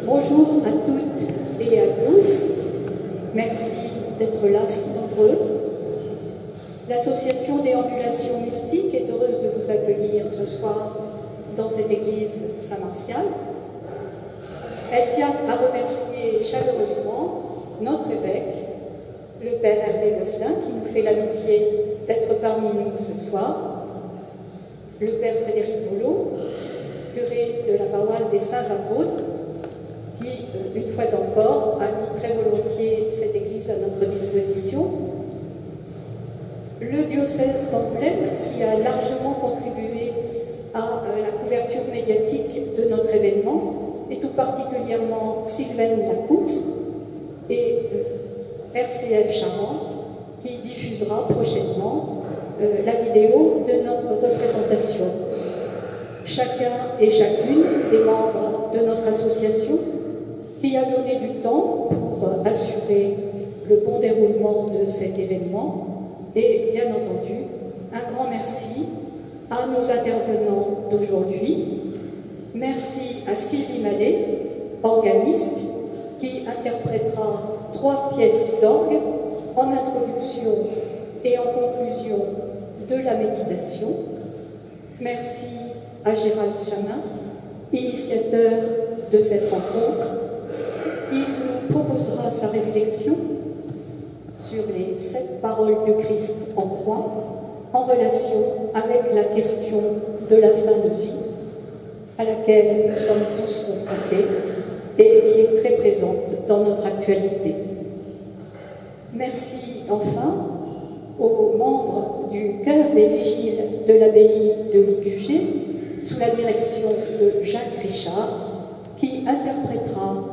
Bonjour à toutes et à tous. Merci d'être là si nombreux. L'association Déambulation Mystique est heureuse de vous accueillir ce soir dans cette église Saint-Martial. Elle tient à remercier chaleureusement notre évêque, le Père Hervé Gosselin, qui nous fait l'amitié d'être parmi nous ce soir, le Père Frédéric Vollot, curé de la paroisse des Saints-Apôtres, qui, une fois encore, a mis très volontiers cette église à notre disposition, le diocèse d'Angoulême, qui a largement contribué à la couverture médiatique de notre événement, et tout particulièrement Sylvaine Lacoux et RCF Charente, qui diffusera prochainement la vidéo de notre représentation. Chacun et chacune des membres de notre association qui a donné du temps pour assurer le bon déroulement de cet événement. Et bien entendu, un grand merci à nos intervenants d'aujourd'hui. Merci à Sylvie Mallet, organiste, qui interprétera 3 pièces d'orgue en introduction et en conclusion de la méditation. Merci à Gérald Chamin, initiateur de cette rencontre. Il nous proposera sa réflexion sur les 7 paroles du Christ en croix en relation avec la question de la fin de vie à laquelle nous sommes tous confrontés et qui est très présente dans notre actualité. Merci enfin aux membres du chœur des vigiles de l'abbaye de Ligugé sous la direction de Jacques Richard qui interprétera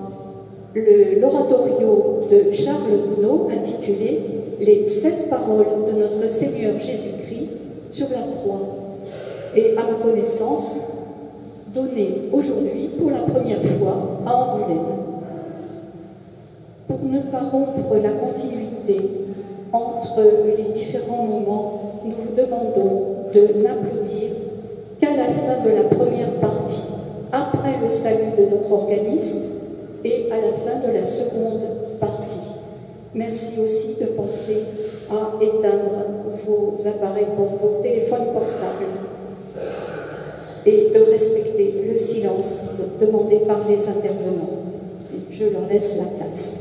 l'oratorio de Charles Gounod intitulé « Les 7 paroles de notre Seigneur Jésus-Christ sur la croix » et, à ma connaissance, donné aujourd'hui pour la première fois à Angoulême. Pour ne pas rompre la continuité entre les différents moments, nous vous demandons de n'applaudir qu'à la fin de la première partie, après le salut de notre organiste, et à la fin de la seconde partie. Merci aussi de penser à éteindre vos appareils, vos téléphones portables et de respecter le silence demandé par les intervenants. Je leur laisse la place.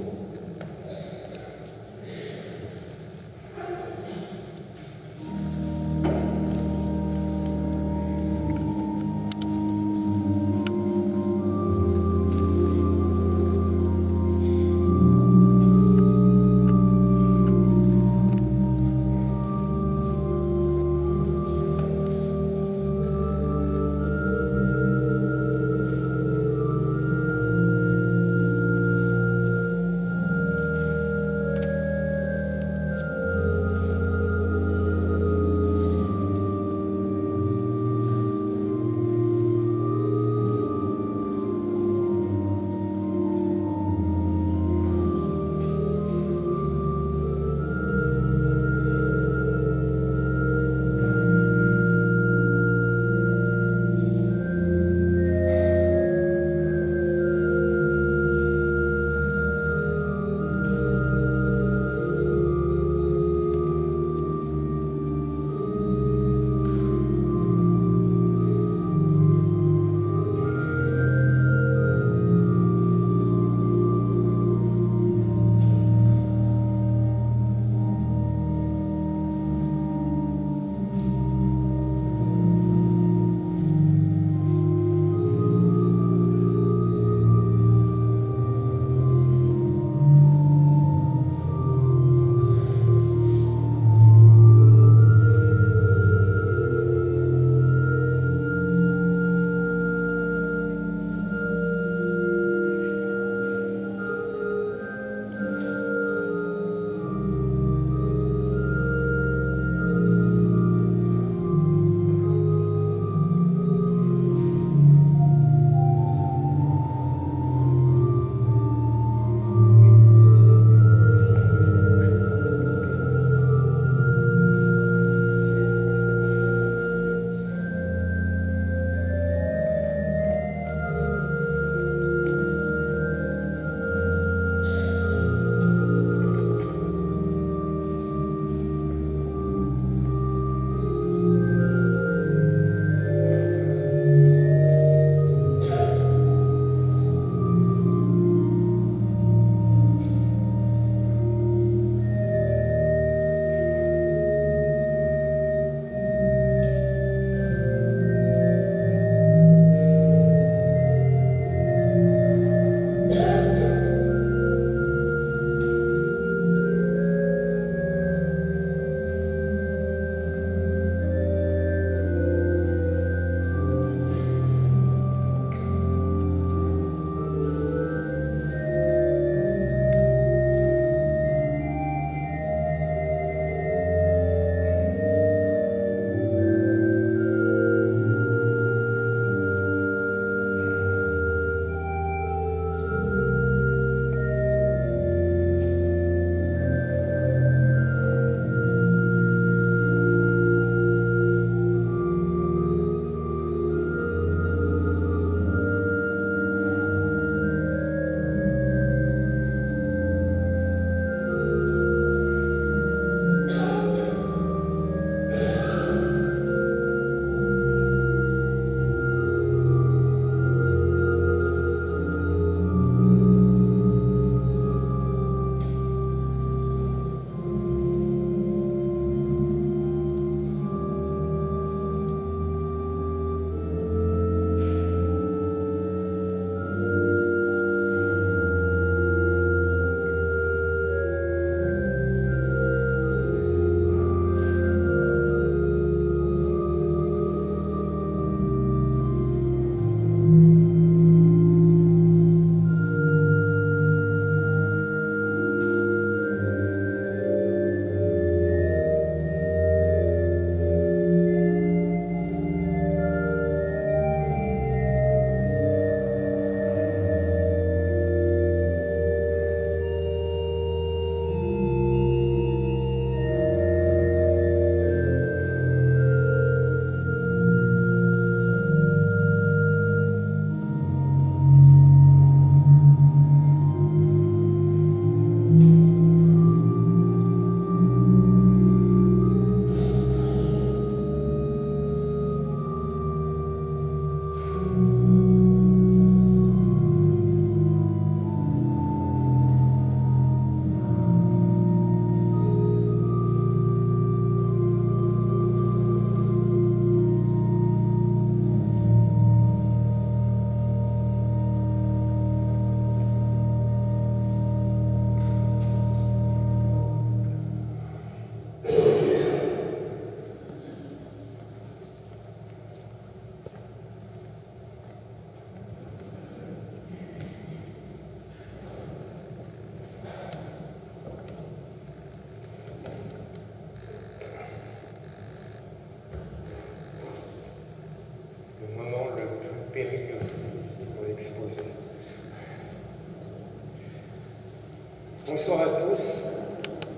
Bonsoir à tous.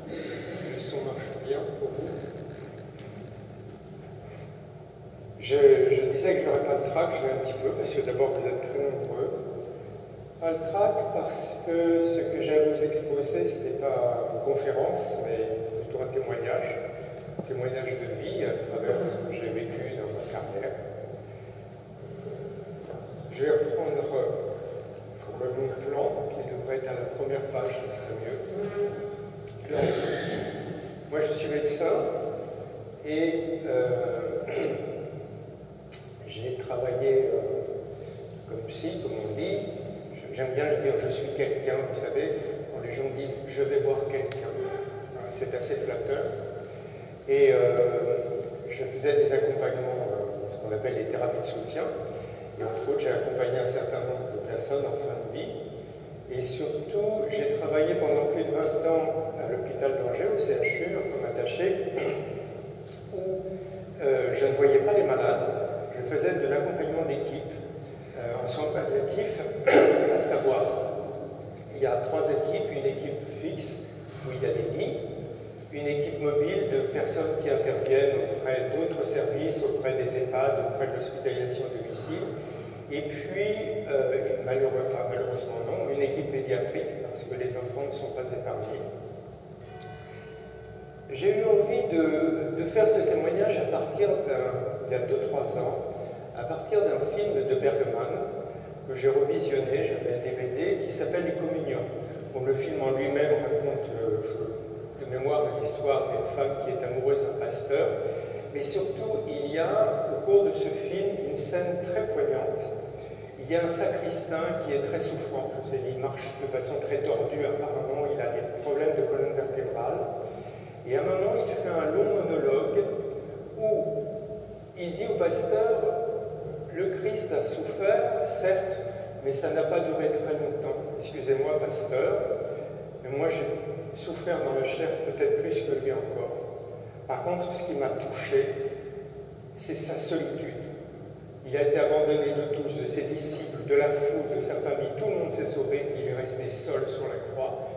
Le son marche bien pour vous. Je disais que je n'aurais pas de trac, je l'ai un petit peu, parce que d'abord vous êtes très nombreux. Pas le trac parce que ce que j'ai à vous exposer, ce n'est pas une conférence, mais plutôt un témoignage de vie à travers ce que j'ai vécu dans ma carrière. Je vais reprendre mon plan qui devrait être à la première page, ce serait mieux. Alors, moi je suis médecin et j'ai travaillé comme psy, comme on dit. J'aime bien dire je suis quelqu'un, vous savez, quand les gens disent je vais voir quelqu'un, c'est assez flatteur. Et je faisais des accompagnements, ce qu'on appelle les thérapies de soutien. Et entre autres, j'ai accompagné un certain nombre de personnes en fin de vie. Et surtout, j'ai travaillé pendant plus de 20 ans à l'hôpital d'Angers, au CHU, comme attaché, où je ne voyais pas les malades, je faisais de l'accompagnement d'équipe en soins palliatifs, à savoir, il y a 3 équipes, une équipe fixe où il y a des lits, une équipe mobile de personnes qui interviennent auprès d'autres services, auprès des EHPAD, auprès de l'hospitalisation à domicile, et puis, malheureusement non, une équipe pédiatrique, parce que les enfants ne sont pas épargnés. J'ai eu envie de faire ce témoignage à partir il y a 2-3 ans, à partir d'un film de Bergman, que j'ai revisionné, j'avais un DVD, qui s'appelle Les Communions. Bon, le film en lui-même raconte de mémoire l'histoire d'une femme qui est amoureuse d'un pasteur, mais surtout, il y a, au cours de ce film, une scène très poignante. Il y a un sacristain qui est très souffrant, je sais, il marche de façon très tordue, apparemment, il a des problèmes de colonne vertébrale. Et à un moment, il fait un long monologue où il dit au pasteur, le Christ a souffert, certes, mais ça n'a pas duré très longtemps. Excusez-moi, pasteur, mais moi j'ai souffert dans la chair peut-être plus que lui encore. Par contre, ce qui m'a touché, c'est sa solitude. Il a été abandonné de tous, de ses disciples, de la foule, de sa famille. Tout le monde s'est sauvé, il est resté seul sur la croix.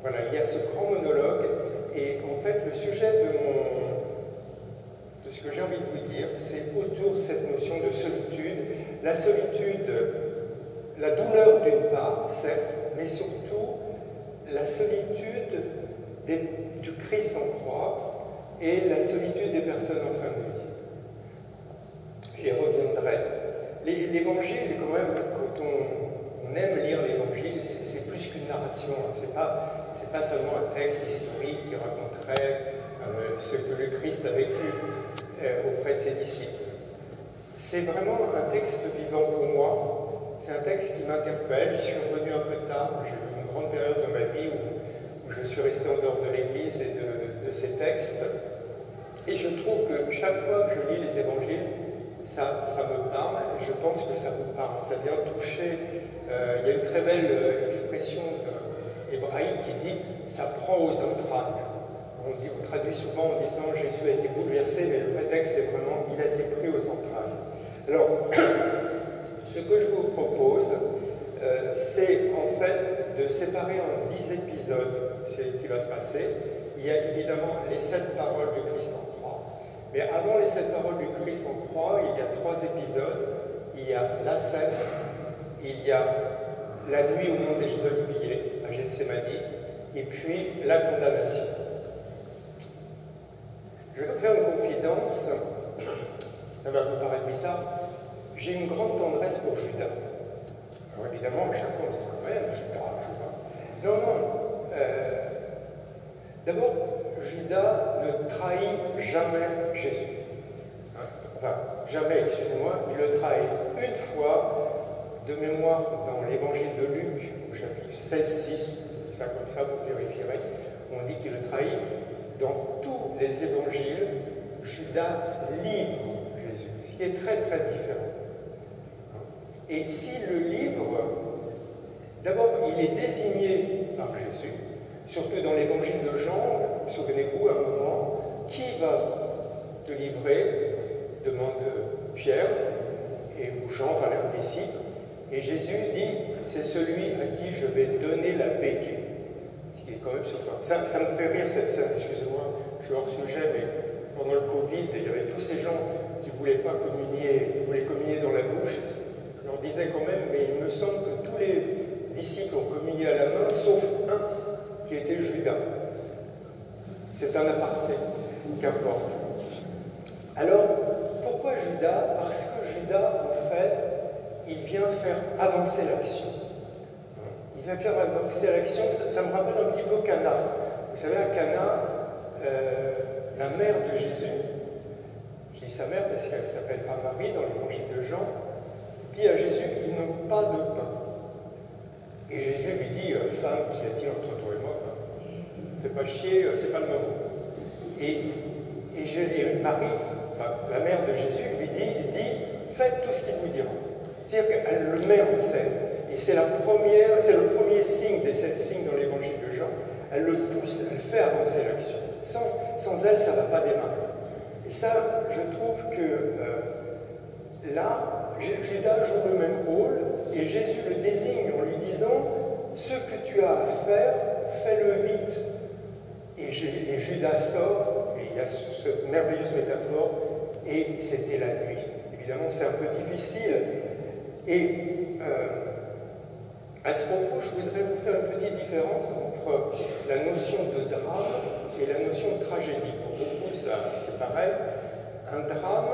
Voilà, il y a ce grand monologue. Et en fait, le sujet de ce que j'ai envie de vous dire, c'est autour de cette notion de solitude. La solitude, la douleur d'une part, certes, mais surtout la solitude du Christ en croix et la solitude des personnes en fin de vie. J'y reviendrai. L'évangile, quand même, quand on aime lire l'évangile, c'est plus qu'une narration. C'est pas seulement un texte historique qui raconterait ce que le Christ a vécu auprès de ses disciples. C'est vraiment un texte vivant pour moi. C'est un texte qui m'interpelle. Je suis revenu un peu tard. J'ai eu une grande période de ma vie où je suis resté en dehors de l'Église et de ces textes. Et je trouve que chaque fois que je lis les évangiles, ça me parle, et je pense que ça vous parle. Ça vient toucher. Il y a une très belle expression hébraïque qui dit « ça prend aux entrailles ». On traduit souvent en disant « Jésus a été bouleversé », mais le prétexte c'est vraiment « il a été pris aux entrailles ». Alors, ce que je vous propose, c'est en fait de séparer en 10 épisodes ce qui va se passer. Il y a évidemment les 7 paroles du Christ en croix. Mais avant les 7 paroles du Christ en croix, il y a 3 épisodes. Il y a la scène, il y a la nuit au mont des Oliviers, à Gethsémani, et puis la condamnation. Je vais vous faire une confidence, ça va vous paraître bizarre. J'ai une grande tendresse pour Judas. Alors évidemment, à chaque fois on se dit quand même, Judas. Non. D'abord, Judas ne trahit jamais Jésus. Enfin, jamais, excusez-moi, il le trahit une fois, de mémoire dans l'évangile de Luc, au chapitre 16-6, ça comme ça, vous vérifierez, on dit qu'il le trahit. Dans tous les évangiles, Judas livre Jésus, ce qui est très très différent. Et s'il le livre, d'abord, il est désigné par Jésus, surtout dans l'évangile de Jean, souvenez-vous, à un moment, qui va te livrer, demande Pierre, et Jean va leur disciple, et Jésus dit, c'est celui à qui je vais donner la béquille. Ce qui est quand même surprenant. Ça me fait rire cette scène, excusez-moi, je suis hors sujet, mais pendant le Covid, il y avait tous ces gens qui ne voulaient pas communier, qui voulaient communier dans la bouche. Je leur disais quand même, mais il me semble que tous les disciples ont communié à la main, sauf un qui était Judas. C'est un aparté, qu'importe. Alors, pourquoi Judas? Parce que Judas, en fait, il vient faire avancer l'action. Il vient faire avancer l'action, ça me rappelle un petit peu Cana. Vous savez, à Cana, la mère de Jésus, je dis sa mère parce qu'elle ne s'appelle pas Marie dans l'évangile de Jean, dit à Jésus, ils n'ont pas de pain. Et Jésus lui dit, femme, qu'y a-t-il entre toi et moi? Fais pas chier, c'est pas le moment. Et Marie, la mère de Jésus, lui dit, faites tout ce qu'il vous dira. C'est-à-dire qu'elle le met en scène. Et c'est le premier signe des 7 signes dans l'évangile de Jean. Elle le pousse, elle fait avancer l'action. Sans elle, ça ne va pas démarrer. Et ça, je trouve que là, Judas joue le même rôle, et Jésus le désigne en lui disant, ce que tu as à faire, fais-le vite. Et Judas sort, et il y a cette merveilleuse métaphore, et c'était la nuit. Évidemment, c'est un peu difficile. Et à ce propos, je voudrais vous faire une petite différence entre la notion de drame et la notion de tragédie. Pour beaucoup, c'est pareil. Un drame,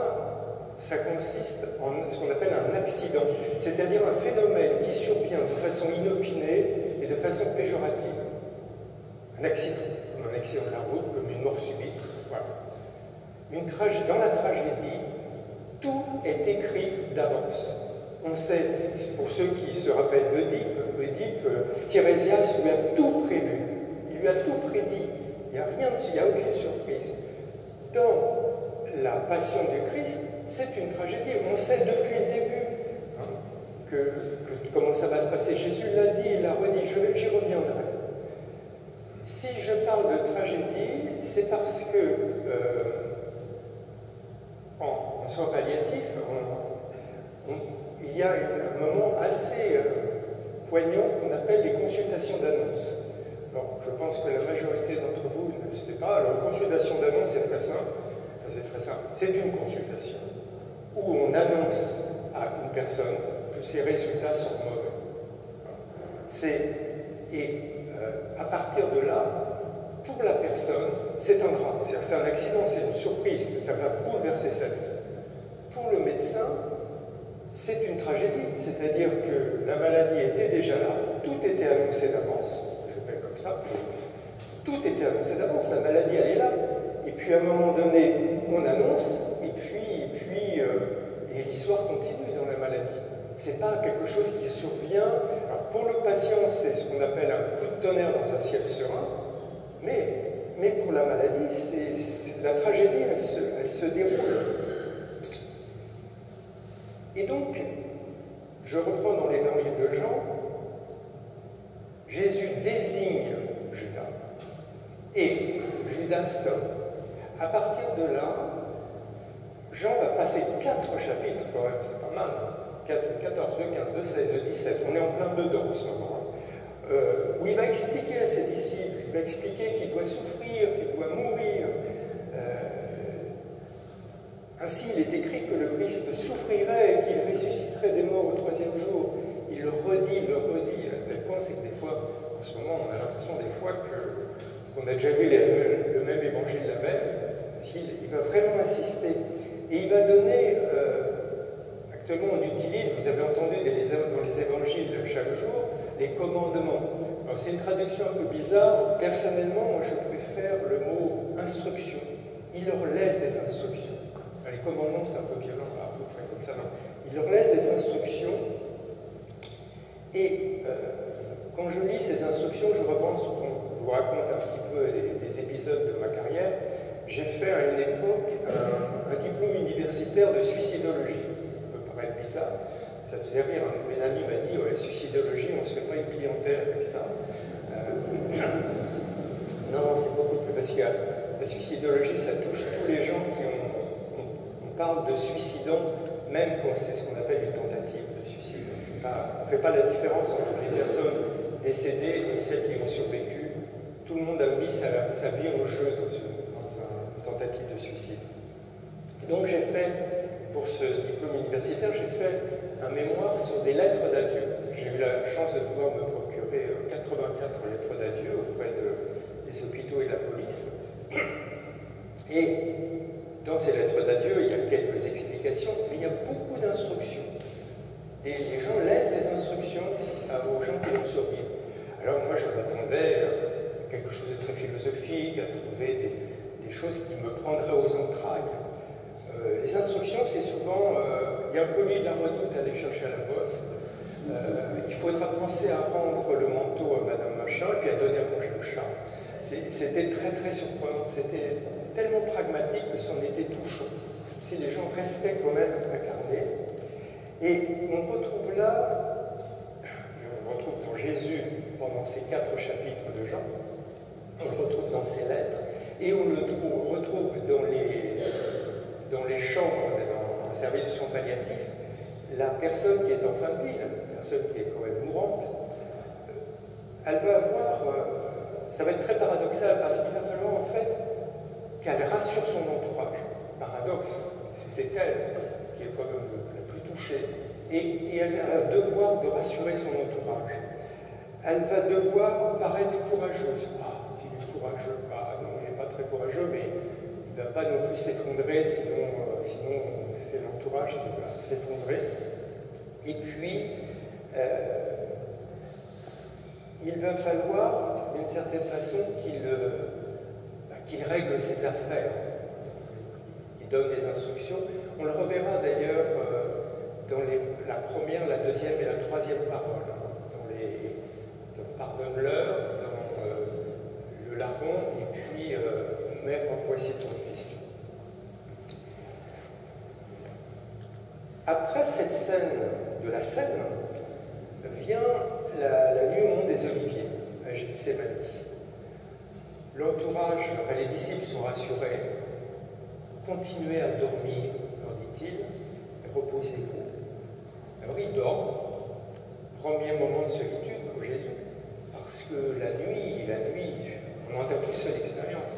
ça consiste en ce qu'on appelle un accident, c'est-à-dire un phénomène qui survient de façon inopinée et de façon péjorative. Un accident, comme un accident de la route, comme une mort subite. Voilà. Dans la tragédie, tout est écrit d'avance. On sait, pour ceux qui se rappellent d'Oedipe, Tirésias lui a tout prévu. Il lui a tout prédit. Il n'y a rien dessus, il n'y a aucune surprise. Dans la passion du Christ, c'est une tragédie. On sait depuis le début comment ça va se passer. Jésus l'a dit, il l'a redit, j'y reviendrai. Si je parle de tragédie, c'est parce que en soins palliatifs, il y a un moment assez poignant qu'on appelle les consultations d'annonce. Alors, je pense que la majorité d'entre vous ne le sait pas. Alors, une consultation d'annonce, c'est très simple. C'est une consultation où on annonce à une personne que ses résultats sont mauvais. À partir de là, pour la personne, c'est un drame. C'est un accident, c'est une surprise, ça va bouleverser sa vie. Pour le médecin, c'est une tragédie, c'est-à-dire que la maladie était déjà là, tout était annoncé d'avance, je fais comme ça, tout était annoncé d'avance, la maladie elle est là, et puis à un moment donné, on annonce, et l'histoire continue dans la maladie. C'est pas quelque chose qui survient. Alors pour le patient, c'est ce qu'on appelle un coup de tonnerre dans un ciel serein, mais pour la maladie, la tragédie, elle se déroule. Et donc, je reprends dans l'évangile de Jean, Jésus désigne Judas, et Judas sort. À partir de là, Jean va passer 4 chapitres, quand même, c'est pas mal, 14, 15, 16, 17, on est en plein dedans en ce moment, où il va expliquer à ses disciples, il va expliquer qu'il doit souffrir, qu'il doit mourir. Ainsi, il est écrit que le Christ souffrirait et qu'il ressusciterait des morts au 3e jour. Il le redit, à tel point, c'est que des fois, en ce moment, on a l'impression des fois qu'on a déjà vu le même évangile la veille. Il va vraiment insister. Et il va donner, actuellement on utilise, vous avez entendu dans les évangiles chaque jour, les commandements. Alors c'est une traduction un peu bizarre. Personnellement, moi je préfère le mot instruction. Il leur laisse des instructions. Les commandements, c'est un peu violent, à peu près comme ça. Non. Il leur laisse des instructions. Et quand je lis ces instructions, je vous raconte un petit peu les épisodes de ma carrière. J'ai fait à une époque un diplôme universitaire de suicidologie. Ça peut paraître bizarre. Ça faisait rire. Un de mes amis m'a dit ouais, suicidologie, on ne se fait pas une clientèle avec ça. Non, c'est beaucoup plus parce que la suicidologie, ça touche tous les gens qui ont. On parle de suicidant, même quand c'est ce qu'on appelle une tentative de suicide. On ne fait pas la différence entre les personnes décédées et celles qui ont survécu. tout le monde a mis sa vie en jeu dans une tentative de suicide. Et donc j'ai fait, pour ce diplôme universitaire, j'ai fait un mémoire sur des lettres d'adieu. J'ai eu la chance de pouvoir me procurer 84 lettres d'adieu auprès des hôpitaux et de la police. Et dans ces lettres d'adieu, il y a quelques explications, mais il y a beaucoup d'instructions. Les gens laissent des instructions aux gens qui vont survivre. Alors moi, je m'attendais à quelque chose de très philosophique, à trouver des choses qui me prendraient aux entrailles. Les instructions, c'est souvent, il y a un colis de la Redoute à aller chercher à la poste, il faudra penser à rendre le manteau à Madame Machin, puis à donner à manger au chat. C'était très très surprenant, c'était tellement pragmatique que c'en était touchant. Si les gens restaient quand même incarnés. Et on retrouve là, on retrouve dans Jésus pendant ces 4 chapitres de Jean, on le retrouve dans ses lettres, et on le retrouve dans les chambres, dans le service de soins palliatifs, la personne qui est en fin de vie, la personne qui est quand même mourante, elle va avoir, ça va être très paradoxal, parce qu'il va falloir en fait qu'elle rassure son entourage. Paradoxe, c'est elle qui est quand même la plus touchée, et elle a un devoir de rassurer son entourage. Elle va devoir paraître courageuse. Ah, il est courageux. Ah non, il n'est pas très courageux, mais il ne va pas non plus s'effondrer, sinon c'est l'entourage qui va s'effondrer. Et puis, il va falloir, d'une certaine façon, qu'il règle ses affaires. Il donne des instructions. On le reverra d'ailleurs dans la première, la deuxième et la troisième parole. Dans Pardonne-leur, dans le larron, et puis Mère, voici ton fils. Après cette scène de la Seine, vient la nuit au mont des Oliviers, à Gethsémani. L'entourage, enfin les disciples sont rassurés. Continuez à dormir, leur dit-il, et reposez-vous. Alors ils dorment. Premier moment de solitude pour Jésus, parce que la nuit, on en a tous fait l'expérience.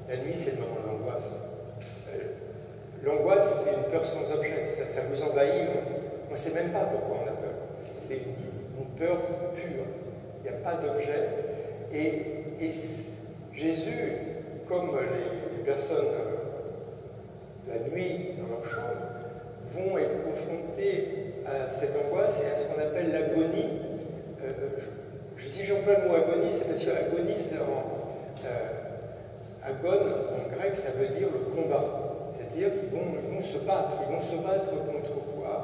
La nuit, c'est le moment d'angoisse. L'angoisse, c'est une peur sans objet, ça vous envahit, on ne sait même pas pourquoi on a peur. C'est une peur pure, il n'y a pas d'objet. Et Jésus, comme les personnes la nuit dans leur chambre, vont être confrontés à cette angoisse et à ce qu'on appelle l'agonie. Si j'emploie le mot agonie, c'est parce que agonie, agone en grec, ça veut dire le combat. C'est-à-dire qu'ils vont se battre. Ils vont se battre contre quoi?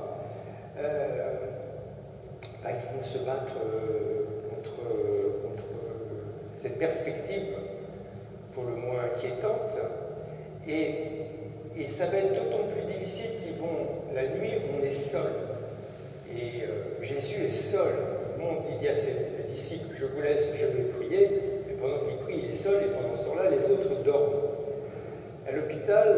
Ils vont se battre contre cette perspective pour le moins inquiétante. Et ça va être d'autant plus difficile qu'ils vont, la nuit, on est seul. Et Jésus est seul. Il dit à ses disciples, je vous laisse, je vais prier. Et pendant qu'il prie, il est seul. Et pendant ce temps-là, les autres dorment. À l'hôpital,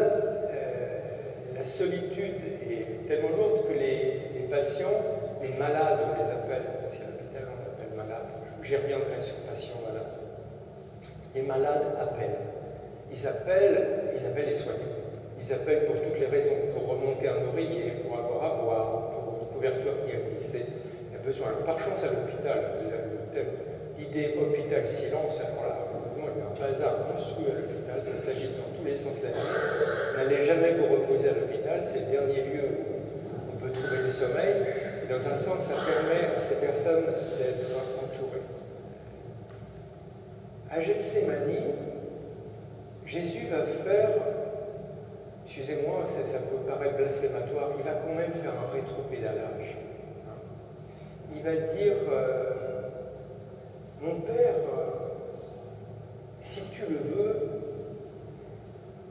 la solitude est tellement lourde que les patients, les malades, on les appelle, parce qu'à l'hôpital, on appelle malades. J'y reviendrai sur patients malades. Les malades appellent. Ils appellent les soignants. Ils appellent pour toutes les raisons, pour remonter un oreiller, pour avoir à boire, pour une couverture qui a glissé. Il y a besoin. Alors, par chance, à l'hôpital, l'idée hôpital silence, alors là, heureusement, il y a un bazar monstrueux à l'hôpital, ça s'agite dans tous les sens de la vie. N'allez jamais vous reposer à l'hôpital, c'est le dernier lieu où on peut trouver le sommeil. Et dans un sens, ça permet à ces personnes d'être entourées. À Gethsémani, Jésus va faire, excusez-moi, ça peut paraître blasphématoire, il va quand même faire un rétropédalage. Il va dire, mon Père, si tu le veux,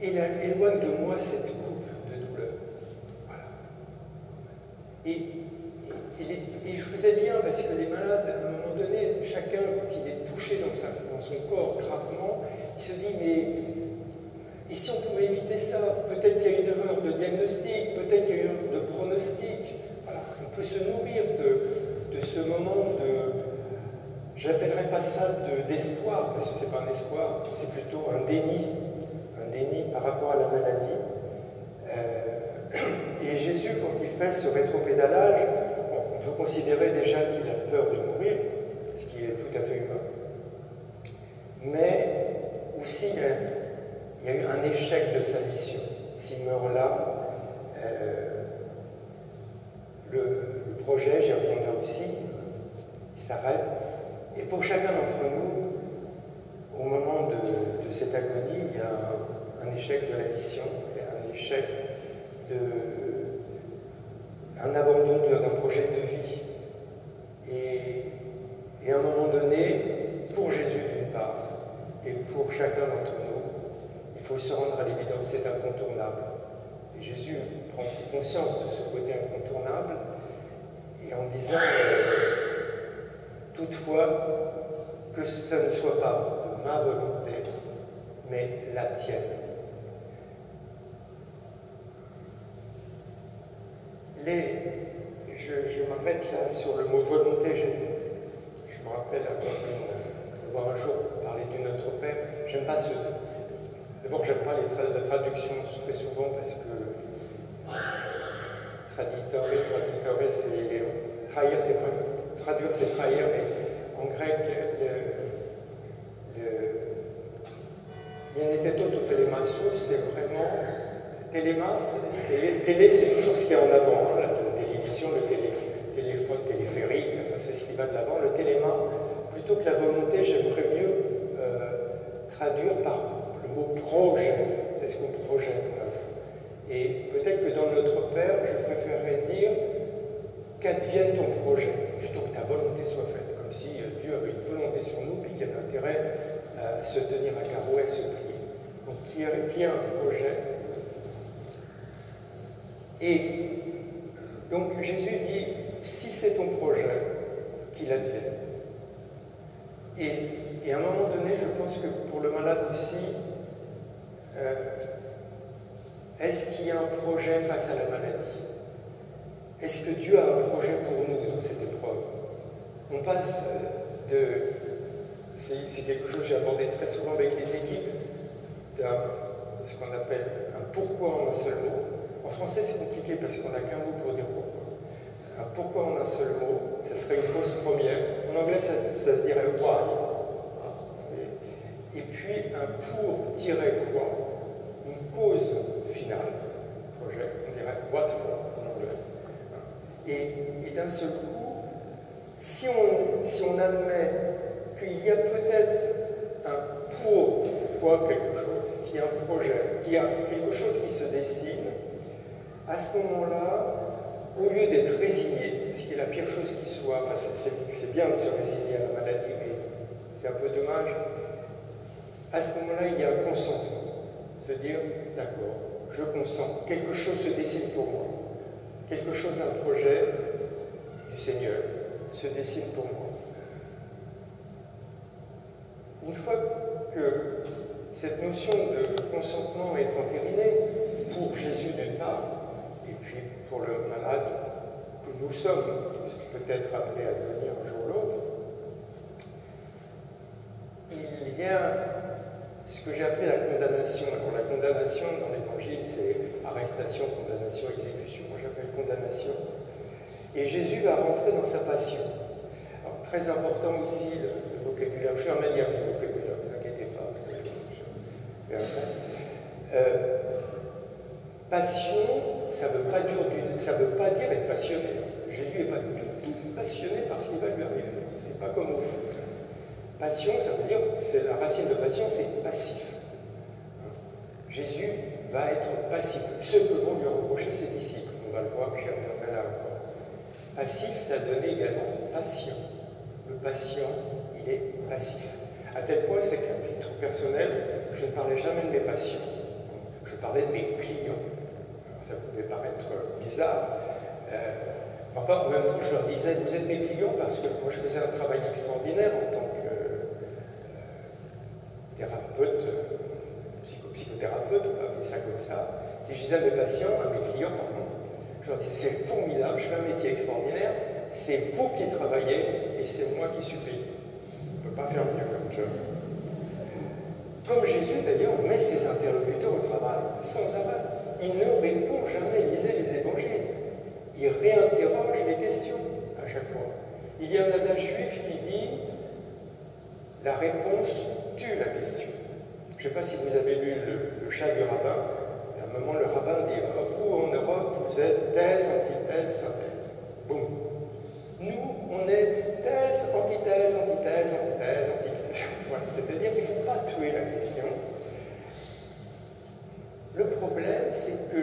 éloigne de moi cette coupe de douleur. Voilà. Et je faisais bien, parce que les malades, à un moment donné, chacun, quand il est touché dans son corps gravement, il se dit, mais et si on pouvait éviter ça? Peut-être qu'il y a une erreur de diagnostic, peut-être qu'il y a une erreur de pronostic. Voilà. On peut se nourrir de ce moment j'appellerais pas ça d'espoir, parce que c'est pas un espoir, c'est plutôt un déni par rapport à la maladie. Et Jésus, quand il fait ce rétropédalage, on peut considérer déjà qu'il a peur de mourir, ce qui est tout à fait humain. Mais aussi, il y a eu un échec de sa mission. S'il meurt là, le projet, j'y reviendrai aussi, il s'arrête. Et pour chacun d'entre nous, au moment de cette agonie, il y a un échec de la mission, il y a un échec un abandon d'un projet de vie. Et à un moment donné, pour Jésus d'une part, et pour chacun d'entre nous, il faut se rendre à l'évidence, c'est incontournable. Et Jésus prend conscience de ce côté incontournable, et en disant, toutefois, que ce ne soit pas de ma volonté, mais la tienne. Je m'arrête là sur le mot volonté. Je me rappelle avoir un jour parlé du Notre Père. J'aime pas ce. D'abord, j'aime pas la traduction très souvent parce que traditore, c'est trahir, c'est traduire, c'est trahir, mais en grec, Ieneteto to telemasso, c'est vraiment télémas. Télé, c'est toujours ce qu'il y a en avant, hein, la télévision, le téléphone, téléphérique, enfin, c'est ce qui va de l'avant. Le téléma, plutôt que la volonté, j'aimerais mieux traduire par le mot projet, c'est ce qu'on projette en œuvre. Et peut-être que dans Notre Père, je préférerais dire qu'advienne ton projet, plutôt que ta volonté soit faite, comme si Dieu avait une volonté sur nous, puis qu'il y avait intérêt à se tenir à carreau et à se plier. Donc qu'il y ait un projet. Et donc Jésus dit, si c'est ton projet, qu'il advienne. Et à un moment donné, je pense que pour le malade aussi, est-ce qu'il y a un projet face à la maladie? Est-ce que Dieu a un projet pour nous dans cette épreuve? On passe c'est quelque chose que j'ai abordé très souvent avec les équipes, de ce qu'on appelle un pourquoi en un seul mot. En français, c'est compliqué parce qu'on n'a qu'un mot pour dire pourquoi. Un pourquoi en un seul mot, ce serait une cause première. En anglais, ça se dirait why. Et puis, un pour-quoi, une cause finale, projet, on dirait what for en anglais. Et d'un seul coup, si on admet qu'il y a peut-être un pourquoi quelque chose, qu'il y a un projet, qu'il y a quelque chose qui se dessine, à ce moment-là, au lieu d'être résigné, ce qui est la pire chose qui soit, enfin c'est bien de se résigner à la maladie, mais c'est un peu dommage, à ce moment-là, il y a un consentement. Se dire, d'accord, je consens, quelque chose se dessine pour moi, quelque chose d'un projet du Seigneur se dessine pour moi. Une fois que cette notion de consentement est entérinée, pour Jésus d'une part, et puis pour le malade que nous sommes peut-être appelés à devenir un jour ou l'autre, il y a ce que j'ai appelé la condamnation. Alors la condamnation dans l'Évangile, c'est arrestation, condamnation, exécution. Moi j'appelle condamnation. Et Jésus va rentrer dans sa passion. Alors, très important aussi le vocabulaire. Je suis un maniaque du vocabulaire, ne vous inquiétez pas. Passion, ça ne veut pas dire être passionné. Jésus n'est pas du tout passionné par ce qui va lui arriver. C'est pas comme au foot. Passion, ça veut dire, c'est la racine de passion, c'est passif. Jésus va être passif. Ce que vont lui reprocher ses disciples. On va le voir, j'y reviendrai là encore. Passif, ça donne également patient. Le patient, il est passif. À tel point, c'est qu'à titre personnel, je ne parlais jamais de mes patients. Je parlais de mes clients. Alors, ça pouvait paraître bizarre. Enfin, en même temps, je leur disais, vous êtes mes clients parce que moi, je faisais un travail extraordinaire en tant que thérapeute, psychothérapeute, on va appeler ça comme ça. Si je disais à mes patients, à mes clients, pardon, je leur disais, c'est formidable, je fais un métier extraordinaire, c'est vous qui travaillez et c'est moi qui suis payé. pas faire mieux comme job. Comme Jésus, d'ailleurs, met ses interlocuteurs au travail, sans arrêt. Il ne répond jamais, lisez les évangiles. Il réinterroge les questions à chaque fois. Il y a un adage juif qui dit « la réponse tue la question ». Je ne sais pas si vous avez lu le chat du rabbin. À un moment, le rabbin dit « vous, en Europe, vous êtes thèse, antithèse, synthèse ». Boum. Nous, on est thèse, antithèse, antithèse, antithèse, antithèse. Voilà. C'est-à-dire qu'il ne faut pas tuer la question. Le problème, c'est que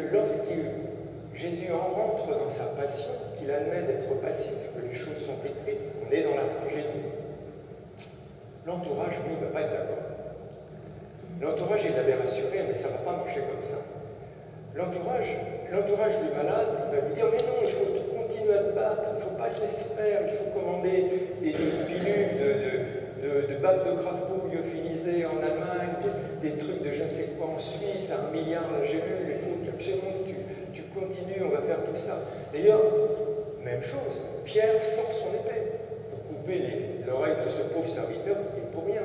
Jésus en rentre dans sa passion, qu'il admet d'être passif, que les choses sont écrites, on est dans la tragédie. L'entourage, lui, ne va pas être d'accord. L'entourage, il l'avait rassuré, mais ça ne va pas marcher comme ça. L'entourage du malade, il va lui dire, mais non, il faut continuer à te battre, il ne faut pas te laisser faire, il faut commander des pilules de bacs de Kraftbourg lyophilisés en Allemagne, des trucs de je ne sais quoi en Suisse, à 1 milliard la gélule, il faut absolument que tu continues, on va faire tout ça. D'ailleurs, même chose, Pierre sort son épée pour couper l'oreille de ce pauvre serviteur qui est pour rien.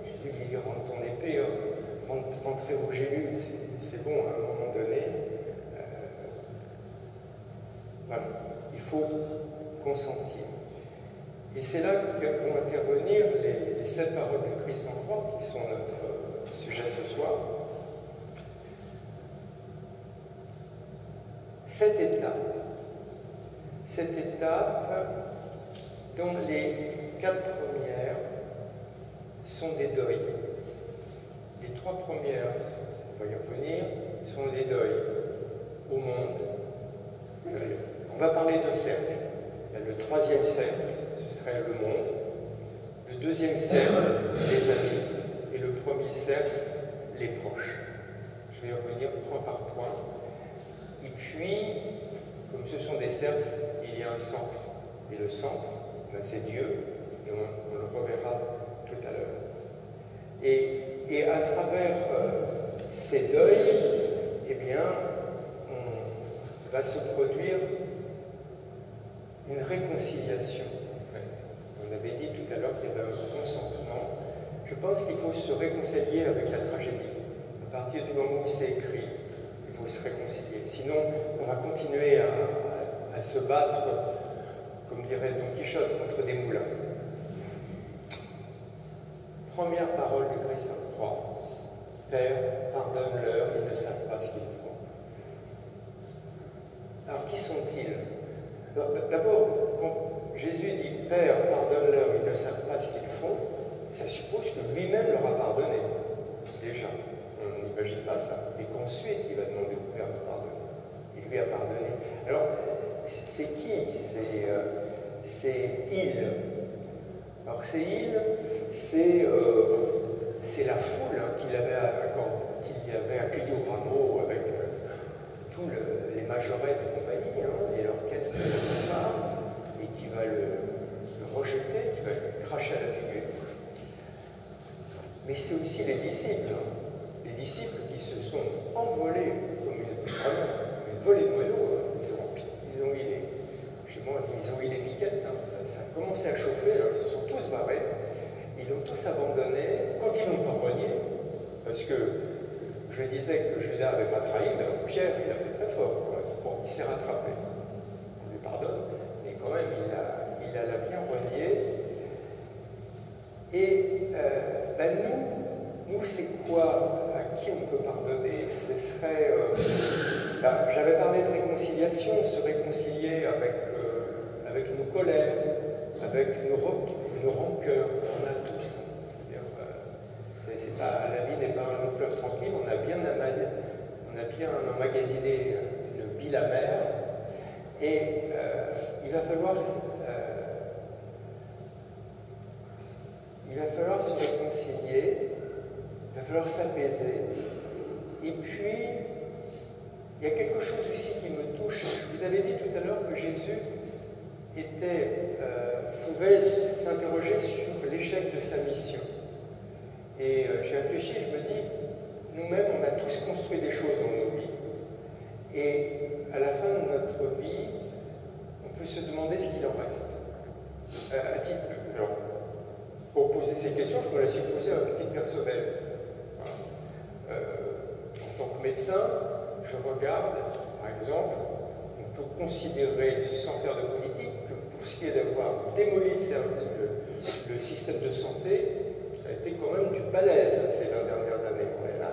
Je lui dis, rentre ton épée, rentrer aux gélules, c'est bon à un moment donné. Voilà, il faut consentir. Et c'est là que vont intervenir les 7 paroles du Christ en croix, qui sont notre sujet ce soir. Cette étape dont les 4 premières sont des deuils. Les 3 premières, on va y revenir, sont des deuils au monde. On va parler de cercle. Le 3e cercle, ce serait le monde. Le 2e cercle, les amis. Et le 1er cercle, les proches. Je vais y revenir point par point. Et puis, comme ce sont des cercles, il y a un centre. Et le centre, ben, c'est Dieu. Et on le reverra tout à l'heure. Et à travers ces deuils, eh bien, on va se produire une réconciliation, en fait. On avait dit tout à l'heure qu'il y avait un consentement. Je pense qu'il faut se réconcilier avec la tragédie. À partir du moment où c'est écrit, il faut se réconcilier. Sinon, on va continuer à se battre, comme dirait Don Quichotte, contre des moulins. Première parole du Christ en croix. Père, pardonne-leur, ils ne savent pas ce qu'ils font. Alors, qui sont-ils? D'abord, quand Jésus dit « Père, pardonne-leur, ils ne savent pas ce qu'ils font », ça suppose que lui-même leur a pardonné. Déjà, on n'imagine pas ça. Et qu'ensuite, il va demander au Père de pardonner. Il lui a pardonné. Alors, c'est qui? C'est il. Alors, c'est il, c'est la foule qu'il avait accueilli au rameau avec tous les majorettes et compagnie, et l'orchestre de la part, et qui va le rejeter, qui va lui cracher à la figure. Mais c'est aussi les disciples qui se sont envolés comme une volée de moineaux. Ils ont eu les piquettes, ça a commencé à chauffer, ils se sont tous barrés, ils l'ont tous abandonné. Quand ils l'ont pas renié, parce que je disais que Judas n'avait pas trahi, mais Pierre, il a fait très fort. Bon, il s'est rattrapé. On lui pardonne, mais quand même, il a bien renié. Et nous, c'est quoi? À qui on peut pardonner? Ce serait... j'avais parlé de réconciliation, se réconcilier avec nos colères, avec nos rancœurs. On a tous. La vie n'est pas un long fleuve tranquille, on a bien emmagasiné une bile amère, et il va falloir se réconcilier, il va falloir s'apaiser, et puis il y a quelque chose aussi qui me touche. Je vous avais dit tout à l'heure que Jésus pouvait s'interroger sur l'échec de sa mission. Et j'ai réfléchi et je me dis, nous-mêmes, on a tous construit des choses dans nos vies. Et à la fin de notre vie, on peut se demander ce qu'il en reste. Alors, pour poser ces questions, je me les suis posées à titre personnel. Voilà. En tant que médecin, je regarde, par exemple, on peut considérer, sans faire de politique, que pour ce qui est d'avoir démoli le système de santé, ça a été quand même du balèze ces 20 dernières années. On a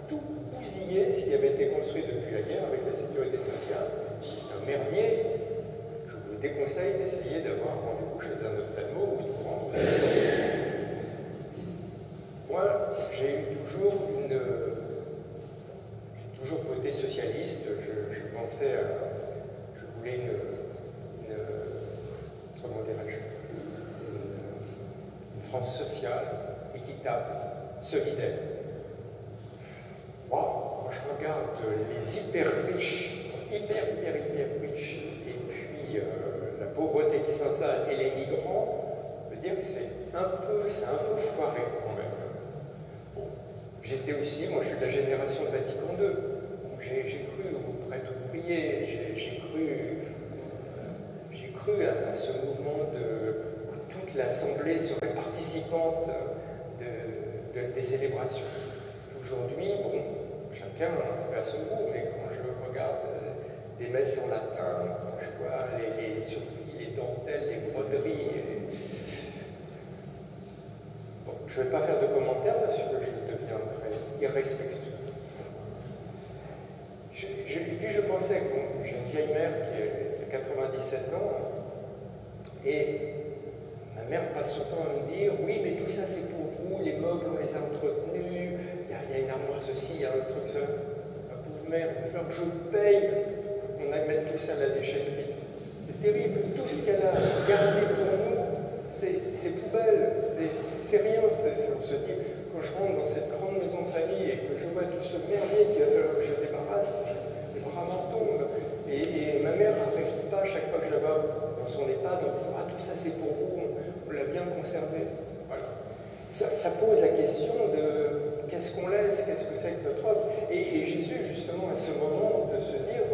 tout bousillé ce qui avait été construit depuis la guerre avec la sécurité sociale. C'est un merdier. Je vous déconseille d'essayer d'avoir rendez-vous chez un ophtalmo ou de vous rendre. Moi, j'ai toujours voté socialiste. Je pensais je voulais comment dirais-je, une France sociale, équitable, solidaire. Wow, quand je regarde les hyper riches, hyper riches, et puis la pauvreté qui s'installe et les migrants, je veux dire que c'est un peu foiré quand même. Bon, j'étais aussi, moi je suis de la génération de Vatican II, donc j'ai cru aux prêtres ouvriers, j'ai cru à ce mouvement où toute l'Assemblée serait participante des célébrations. Aujourd'hui, bon, chacun fait à son goût, mais quand je regarde des messes en latin, quand je vois les surplis, les dentelles, les broderies, bon, je ne vais pas faire de commentaires parce que je deviendrai irrespectueux. Et puis je pensais que bon, j'ai une vieille mère qui a 97 ans, et ma mère passe son temps à me dire « Oui, mais tout ça c'est pour vous, les meubles on les a entretenus, il y a une armoire ceci, il y a un truc ça. » Ma pauvre mère, il va falloir que je paye pour qu'on aille mettre tout ça à la déchetterie. C'est terrible, tout ce qu'elle a gardé pour nous, c'est poubelle, c'est rien. On se dit, quand je rentre dans cette grande maison de famille et que je vois tout ce merdier qu'il va falloir que je débarrasse, les bras m'en tombent. Et ma mère n'arrête pas, chaque fois que je la vois dans son EHPAD, en disant « Ah, tout ça c'est pour vous, on l'a bien conservé. » Voilà. Ça pose la question de qu'est-ce qu'on laisse, qu'est-ce que c'est que notre œuvre. Et Jésus, justement, à ce moment de se dire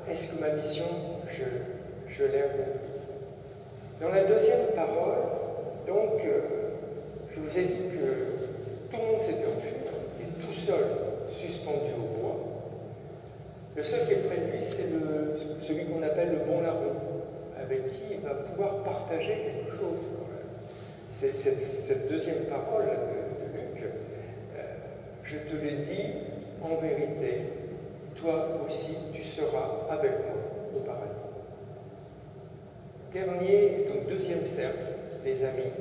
est-ce que ma mission, je l'ai accomplie? Dans la deuxième parole, donc, je vous ai dit que tout le monde s'était enfui, et tout seul, suspendu au bois. Le seul qui est près de lui, c'est celui qu'on appelle le bon larron, avec qui il va pouvoir partager quelque chose. Cette deuxième parole de Luc, je te l'ai dit en vérité, toi aussi tu seras avec moi au paradis. Dernier, donc deuxième cercle, les amis,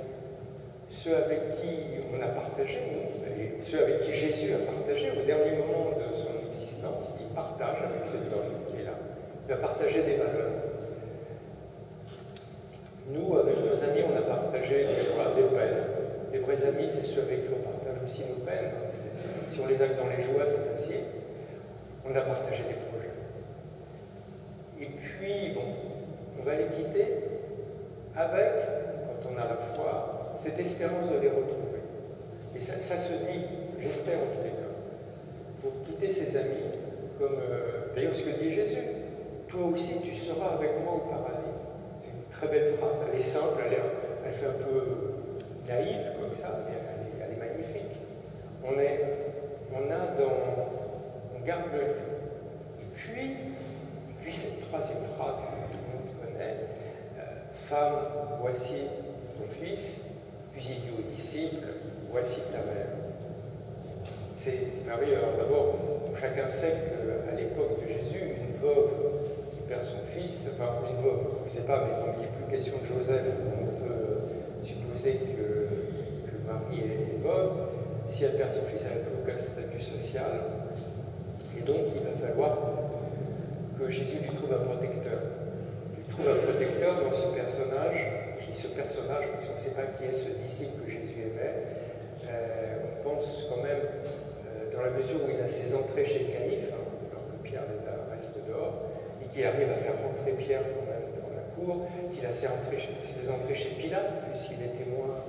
ceux avec qui on a partagé, nous, et ceux avec qui Jésus a partagé au dernier moment de son existence, il partage avec cet homme qui est là, il va partager des valeurs. Nous, avec nos amis, on a partagé des joies, des peines. Les vrais amis, c'est ceux avec qui on partage aussi nos peines. Si on les a dans les joies, c'est facile. On a partagé des projets. Et puis, bon, on va les quitter avec, quand on a la foi, cette espérance de les retrouver. Et ça se dit, j'espère en tous les cas, pour quitter ses amis, comme d'ailleurs ce que dit Jésus, toi aussi tu seras avec moi au paradis. C'est une très belle phrase, elle est simple, elle fait un peu naïve comme ça, mais elle est magnifique. On garde le lieu. Et puis cette troisième phrase que tout le monde connaît, femme, voici ton fils, puis il dit aux disciples, voici ta mère. C'est merveilleux. Alors d'abord, chacun sait qu'à l'époque de Jésus, une veuve qui perd son fils, enfin une veuve, on ne sait pas, mais comme il n'est plus question de Joseph, on peut supposer que le mari est veuve. Si elle perd son fils, elle n'a plus aucun statut social. Et donc, il va falloir que Jésus lui trouve un protecteur. Il lui trouve un protecteur dans ce personnage. Je dis ce personnage parce qu'on ne sait pas qui est ce disciple que Jésus aimait. On pense quand même, dans la mesure où il a ses entrées chez Caïphe, alors que Pierre reste dehors, et qu'il arrive à faire rentrer Pierre quand même dans la cour, qu'il a ses entrées chez Pilate, puisqu'il est témoin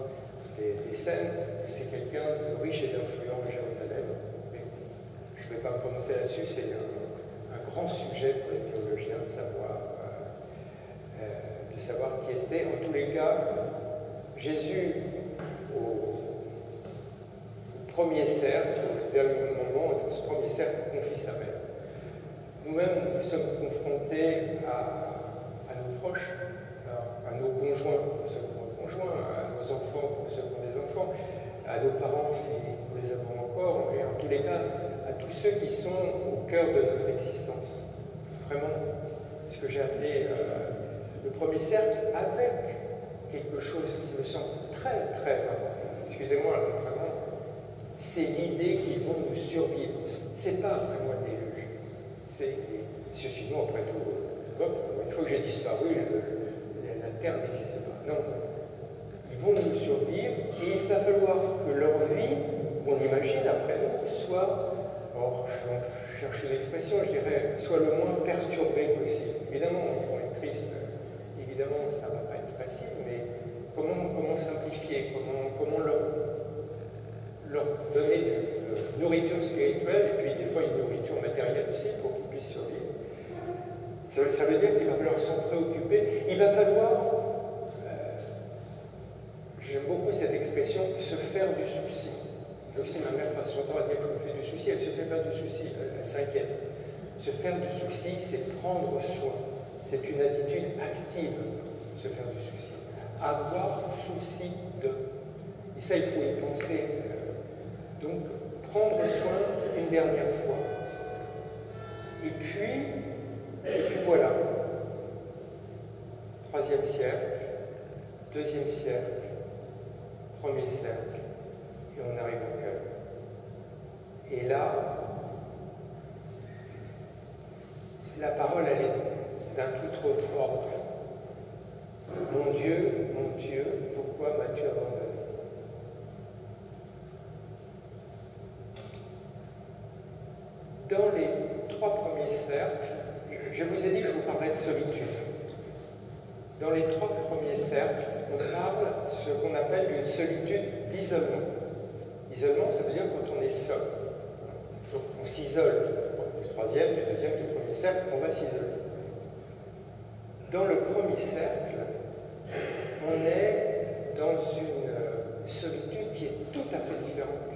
des scènes, que c'est quelqu'un de riche et d'influent à Jérusalem. Mais je ne vais pas me prononcer là-dessus, c'est un grand sujet pour les théologiens de savoir qui était. En tous les cas, Jésus premier cercle, le dernier moment, dans ce premier cercle, confie sa mère. Nous-mêmes, nous sommes confrontés à nos proches, à nos conjoints, pour ceux qui ont un conjoint, à nos enfants, pour ceux qui ont des enfants, à nos parents, si nous les avons encore, et en tous les cas, à tous ceux qui sont au cœur de notre existence. Vraiment, ce que j'ai appelé le premier cercle, avec quelque chose qui me semble très, très important. Excusez-moi, vraiment, c'est l'idée qu'ils vont nous survivre. C'est pas vraiment un déluge. Sinon, après tout, une fois que j'ai disparu, la Terre n'existe pas. Non, ils vont nous survivre et il va falloir que leur vie, qu'on imagine après nous, soit, je vais chercher l'expression, je dirais, soit le moins perturbée possible. Évidemment, ils vont être tristes, évidemment, ça ne va pas être facile, mais comment simplifier, comment leur donner de nourriture spirituelle et puis des fois une nourriture matérielle aussi pour qu'ils puissent survivre. Ça veut dire qu'il va falloir s'en préoccuper. Il va falloir, j'aime beaucoup cette expression, se faire du souci. Aussi, ma mère passe son temps à dire que je me fais du souci. Elle ne se fait pas du souci, elle s'inquiète. Se faire du souci, c'est prendre soin. C'est une attitude active, se faire du souci. Avoir souci de. Et ça, il faut y penser. Donc, prendre soin une dernière fois. Et puis voilà. Troisième cercle, deuxième cercle, premier cercle, et on arrive au cœur. Et là, la parole, elle est d'un tout autre ordre. Mon Dieu, pourquoi m'as-tu abandonné? Dans les trois premiers cercles, je vous ai dit que je vous parlais de solitude. Dans les trois premiers cercles, on parle de ce qu'on appelle une solitude d'isolement. Isolement, ça veut dire quand on est seul. Donc on s'isole. Du troisième, du deuxième, du premier cercle, on va s'isoler. Dans le premier cercle, on est dans une solitude qui est tout à fait différente,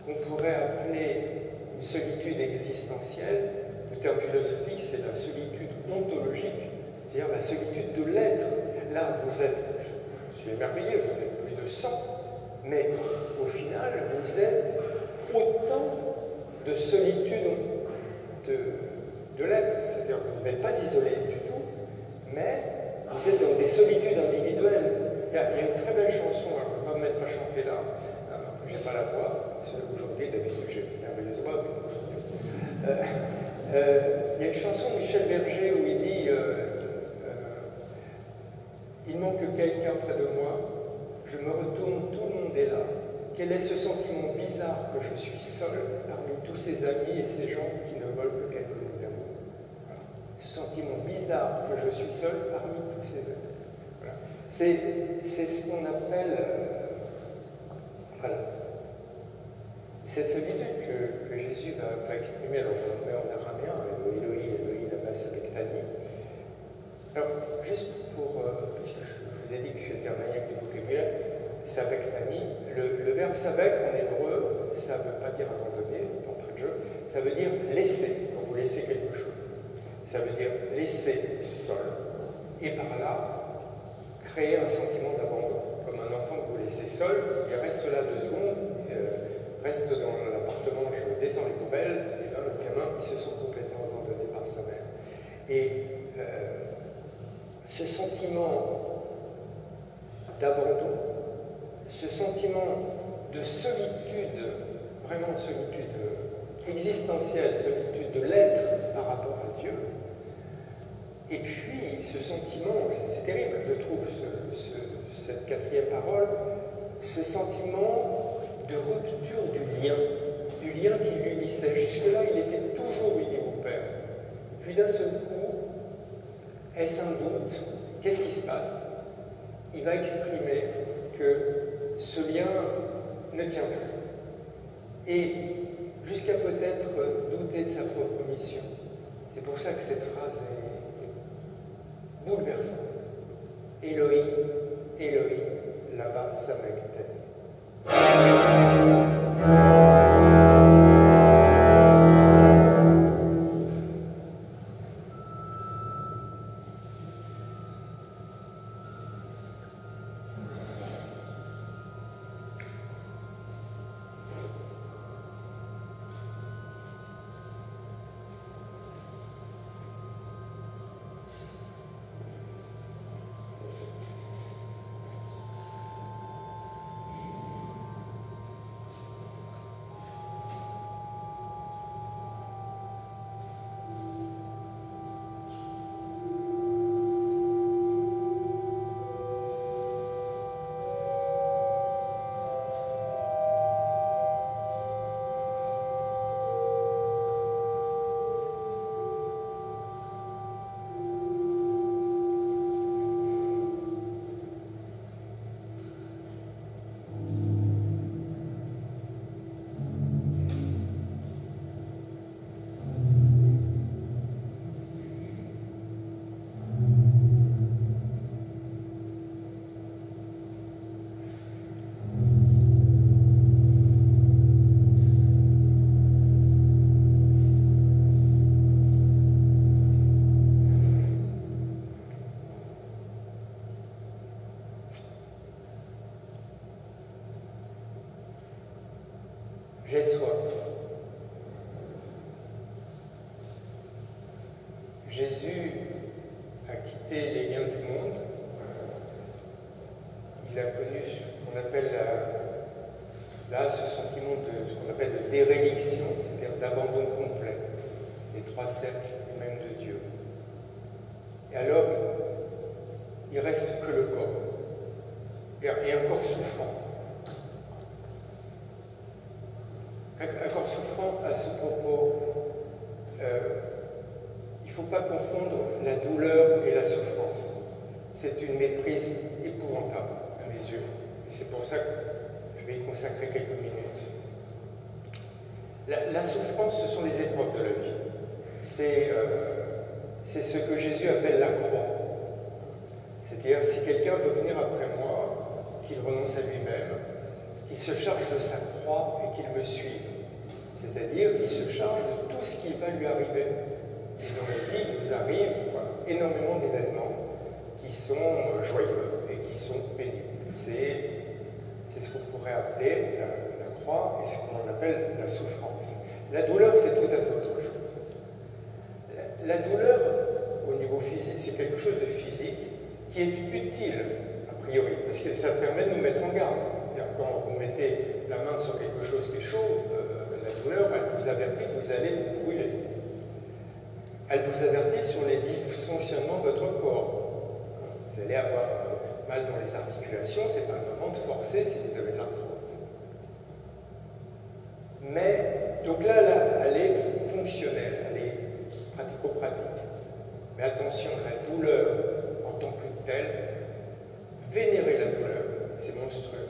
qu'on pourrait appeler une solitude existentielle. Le terme philosophique, c'est la solitude ontologique, c'est-à-dire la solitude de l'être. Là, vous êtes, je suis émerveillé, vous êtes plus de 100, mais au final, vous êtes autant de solitude de l'être, c'est-à-dire que vous n'êtes pas isolé du tout, mais vous êtes dans des solitudes individuelles. Il y a une très belle chanson, je ne vais pas me mettre à chanter là, je n'ai pas la voix, aujourd'hui, d'habitude, j'ai une merveilleuse voix. Il y a une chanson de Michel Berger où il dit il manque quelqu'un près de moi, je me retourne, tout le monde est là. Quel est ce sentiment bizarre que je suis seul parmi tous ces amis et ces gens qui ne veulent que quelques mots d'amour. Voilà. Ce sentiment bizarre que je suis seul parmi tous ces amis. Voilà. C'est ce qu'on appelle voilà. Cette solitude que Jésus va exprimer, alors on met en araméen, Eloi, lama sabachthani. Alors, juste pour, parce que je vous ai dit que j'étais un maniaque de vocabulaire, sabachthani, le verbe sabach en hébreu, ça ne veut pas dire abandonner, d'entrée de jeu, ça veut dire laisser, quand vous laissez quelque chose. Ça veut dire laisser seul, et par là, créer un sentiment d'abandon. Comme un enfant que vous laissez seul, il reste là 2 secondes, reste dans l'appartement, je descends les poubelles, et dans le gamin, ils se sont complètement abandonnés par sa mère. Et ce sentiment d'abandon, ce sentiment de solitude, vraiment solitude existentielle, solitude de l'être par rapport à Dieu, et puis ce sentiment, c'est terrible, je trouve, cette quatrième parole, ce sentiment de rupture du lien qui l'unissait. Jusque-là, il était toujours uni au Père. Puis d'un seul coup, est-ce un doute? Qu'est-ce qui se passe? Il va exprimer que ce lien ne tient plus. Et jusqu'à peut-être douter de sa propre mission. C'est pour ça que cette phrase est bouleversante. Eloi, lama sabachthani. j'ai soif. Jésus a quitté les liens du monde. Il a connu ce qu'on appelle ce sentiment de ce qu'on appelle de déréliction, c'est-à-dire d'abandon complet des trois cercles même de Dieu. Et alors, il reste que le corps, et un corps souffrant. Un corps souffrant à ce propos, il ne faut pas confondre la douleur et la souffrance. C'est une méprise épouvantable à mes yeux. Et c'est pour ça que je vais y consacrer quelques minutes. La souffrance, ce sont les épreuves de la vie. C'est ce que Jésus appelle la croix. C'est-à-dire, si quelqu'un veut venir après moi, qu'il renonce à lui-même, qu'il se charge de sa croix et qu'il me suive. C'est-à-dire qu'il se charge de tout ce qui va lui arriver. Et dans la vie, il nous arrive énormément d'événements qui sont joyeux et qui sont pénibles. C'est ce qu'on pourrait appeler la croix et ce qu'on appelle la souffrance. La douleur, c'est tout à fait autre chose. La douleur, au niveau physique, c'est quelque chose de physique qui est utile, a priori, parce que ça permet de nous mettre en garde. C'est-à-dire, quand vous mettez la main sur quelque chose qui est chaud, la douleur, elle vous avertit que vous allez vous brûler. Elle vous avertit sur les dysfonctionnements de votre corps. Vous allez avoir mal dans les articulations, c'est pas le moment de forcer si vous avez de l'arthrose. Mais, donc là, elle est fonctionnelle, elle est pratico-pratique. Mais attention, la douleur en tant que telle, vénérer la douleur, c'est monstrueux.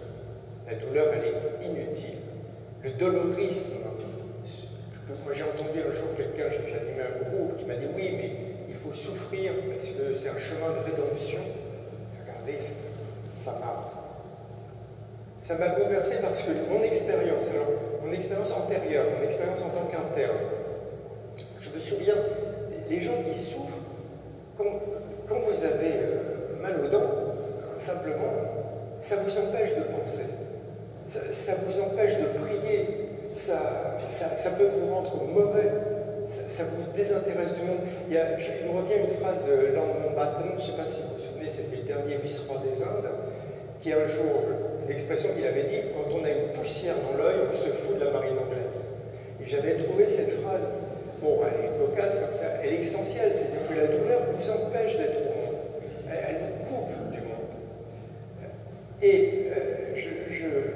La douleur, elle est inutile. Le dolorisme, moi j'ai entendu un jour quelqu'un, j'ai animé un groupe, qui m'a dit oui, mais il faut souffrir parce que c'est un chemin de rédemption. Regardez, ça m'a bouleversé parce que mon expérience antérieure, mon expérience en tant qu'interne, je me souviens, les gens qui souffrent, quand vous avez mal aux dents, simplement, ça vous empêche de penser, ça vous empêche de prier, ça peut vous rendre mauvais, ça vous désintéresse du monde. Il me revient une phrase de Lord Mountbatten, je ne sais pas si vous vous souvenez, c'était le dernier vice-roi des Indes, qui un jour, une expression qu'il avait dit, quand on a une poussière dans l'œil, on se fout de la marine anglaise. Et j'avais trouvé cette phrase, bon, elle est cocasse comme ça, elle est essentielle, c'est-à-dire que la douleur vous empêche d'être au monde, elle vous coupe du monde. Et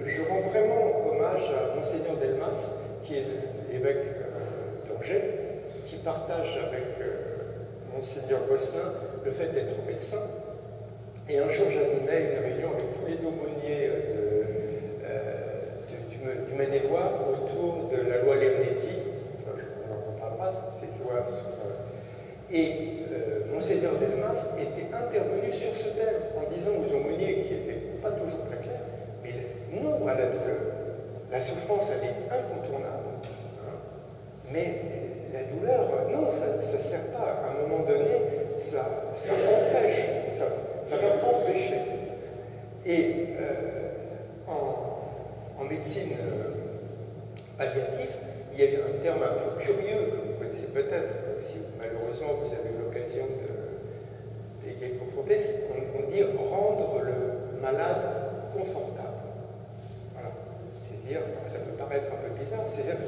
je rends vraiment hommage à Monseigneur Delmas, qui est l'évêque d'Angers, qui partage avec Monseigneur Gosselin le fait d'être médecin. Et un jour, j'animais une réunion avec tous les aumôniers du Maine-et-Loire autour de la loi Leonetti. On n'en parlera pas, cette loi sur... Et Monseigneur Delmas était intervenu sur ce thème en disant aux aumôniers, qui n'étaient pas toujours très clairs, mais non à la douleur. La souffrance, elle est incontournable. Hein, mais la douleur, non, ça ne sert pas. À un moment donné, ça empêche, ça va empêcher. Et en médecine palliative, il y a un terme un peu curieux que vous connaissez peut-être, si malheureusement vous avez eu l'occasion d'y être confronté, on dit rendre le malade confortable. Voilà. C'est-à-dire, ça peut paraître un peu bizarre, c'est-à-dire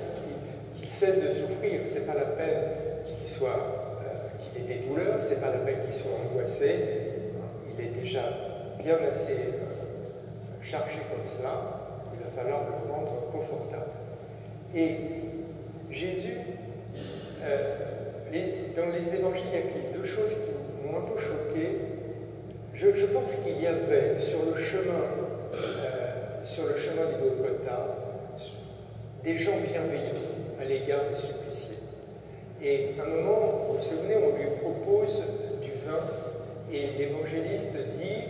qu'il cesse de souffrir, c'est pas la peine qu'il ait des douleurs, c'est pas la peine qu'il soit angoissé, il est déjà bien assez chargé comme cela, il va falloir le rendre confortable. Et Jésus, dans les évangiles, il y a deux choses qui m'ont un peu choqué. Je pense qu'il y avait sur le chemin du Golgotha, des gens bienveillants à l'égard des suppliciés. Et à un moment, vous vous souvenez, on lui propose du vin, et l'évangéliste dit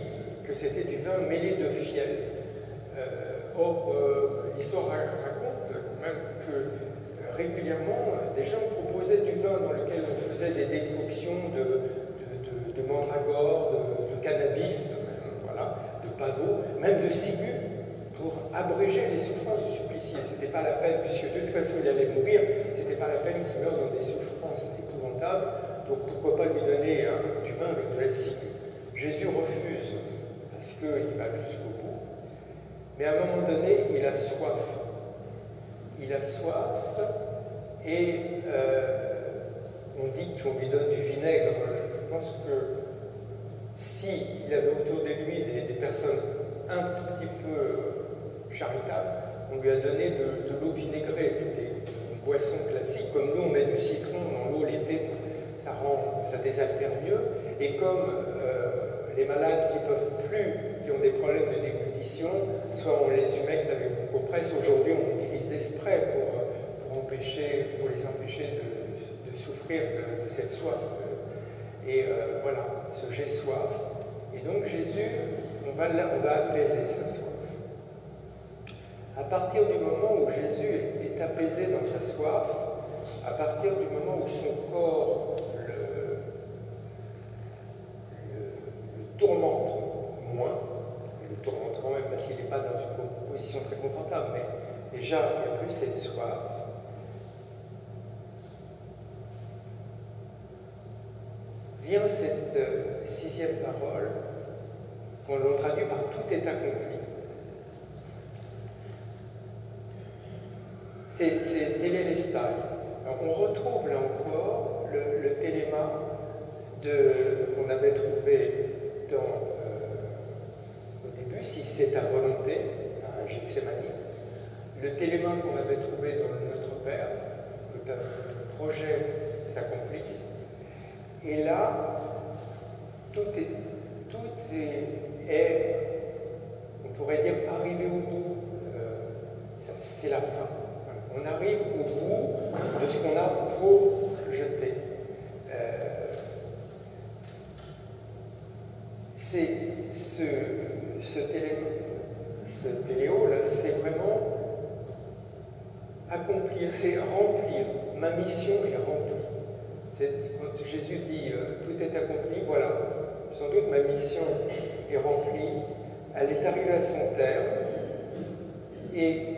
que c'était du vin mêlé de fiel. Or, l'histoire raconte quand même que régulièrement, des gens proposaient du vin dans lequel on faisait des décoctions de mandragore, de cannabis, voilà, de pavot, même de ciguë, pour abréger les souffrances du supplicié. C'était pas la peine, puisque de toute façon il allait mourir, c'était pas la peine qu'il meure dans des souffrances épouvantables, donc pourquoi pas lui donner du vin avec de la ciguë. Jésus refuse, parce qu'il va jusqu'au bout, mais à un moment donné, il a soif. Il a soif, et on dit qu'on lui donne du vinaigre. Je pense que s'il avait autour de lui des personnes un tout petit peu charitables, on lui a donné de l'eau vinaigrée, une boisson classique, comme nous on met du citron dans l'eau l'été, ça désaltère mieux, et comme les malades qui ne peuvent plus, qui ont des problèmes de déglutition, soit on les humecte avec une compresse, aujourd'hui on utilise des sprays pour les empêcher de souffrir de cette soif. Voilà, ce j'ai soif. Et donc Jésus, on va apaiser sa soif. À partir du moment où Jésus est apaisé dans sa soif, à partir du moment où son corps le tourmente moins, il le tourmente quand même parce qu'il n'est pas dans une position très confortable, mais déjà il n'y a plus cette soif. Vient cette sixième parole, qu'on traduit par tout est accompli. C'est télélestai. On retrouve là encore le téléma qu'on avait trouvé au début, si c'est ta volonté, à Gethsémani, le téléma qu'on avait trouvé dans Notre Père, que ton projet s'accomplisse. Et là, tout est, on pourrait dire, arrivé au bout. C'est la fin. On arrive au bout de ce qu'on a projeté. Ce téléo, là, c'est vraiment accomplir, c'est remplir. Ma mission est remplie. Quand Jésus dit tout est accompli, voilà, sans doute ma mission est remplie, elle est arrivée à son terme, et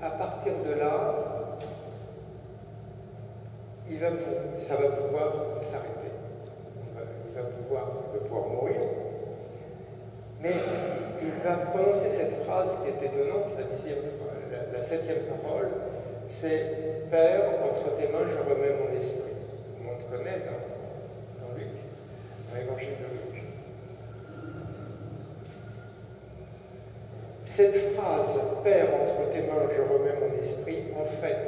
à partir de là, ça va pouvoir s'arrêter. Il va pouvoir mourir, mais il va prononcer cette phrase qui est étonnante, la septième parole, c'est « Père, entre tes mains, je remets mon esprit ». On le connaît dans Luc, dans l'évangile de Luc. Cette phrase « Père, entre tes mains, je remets mon esprit », en fait,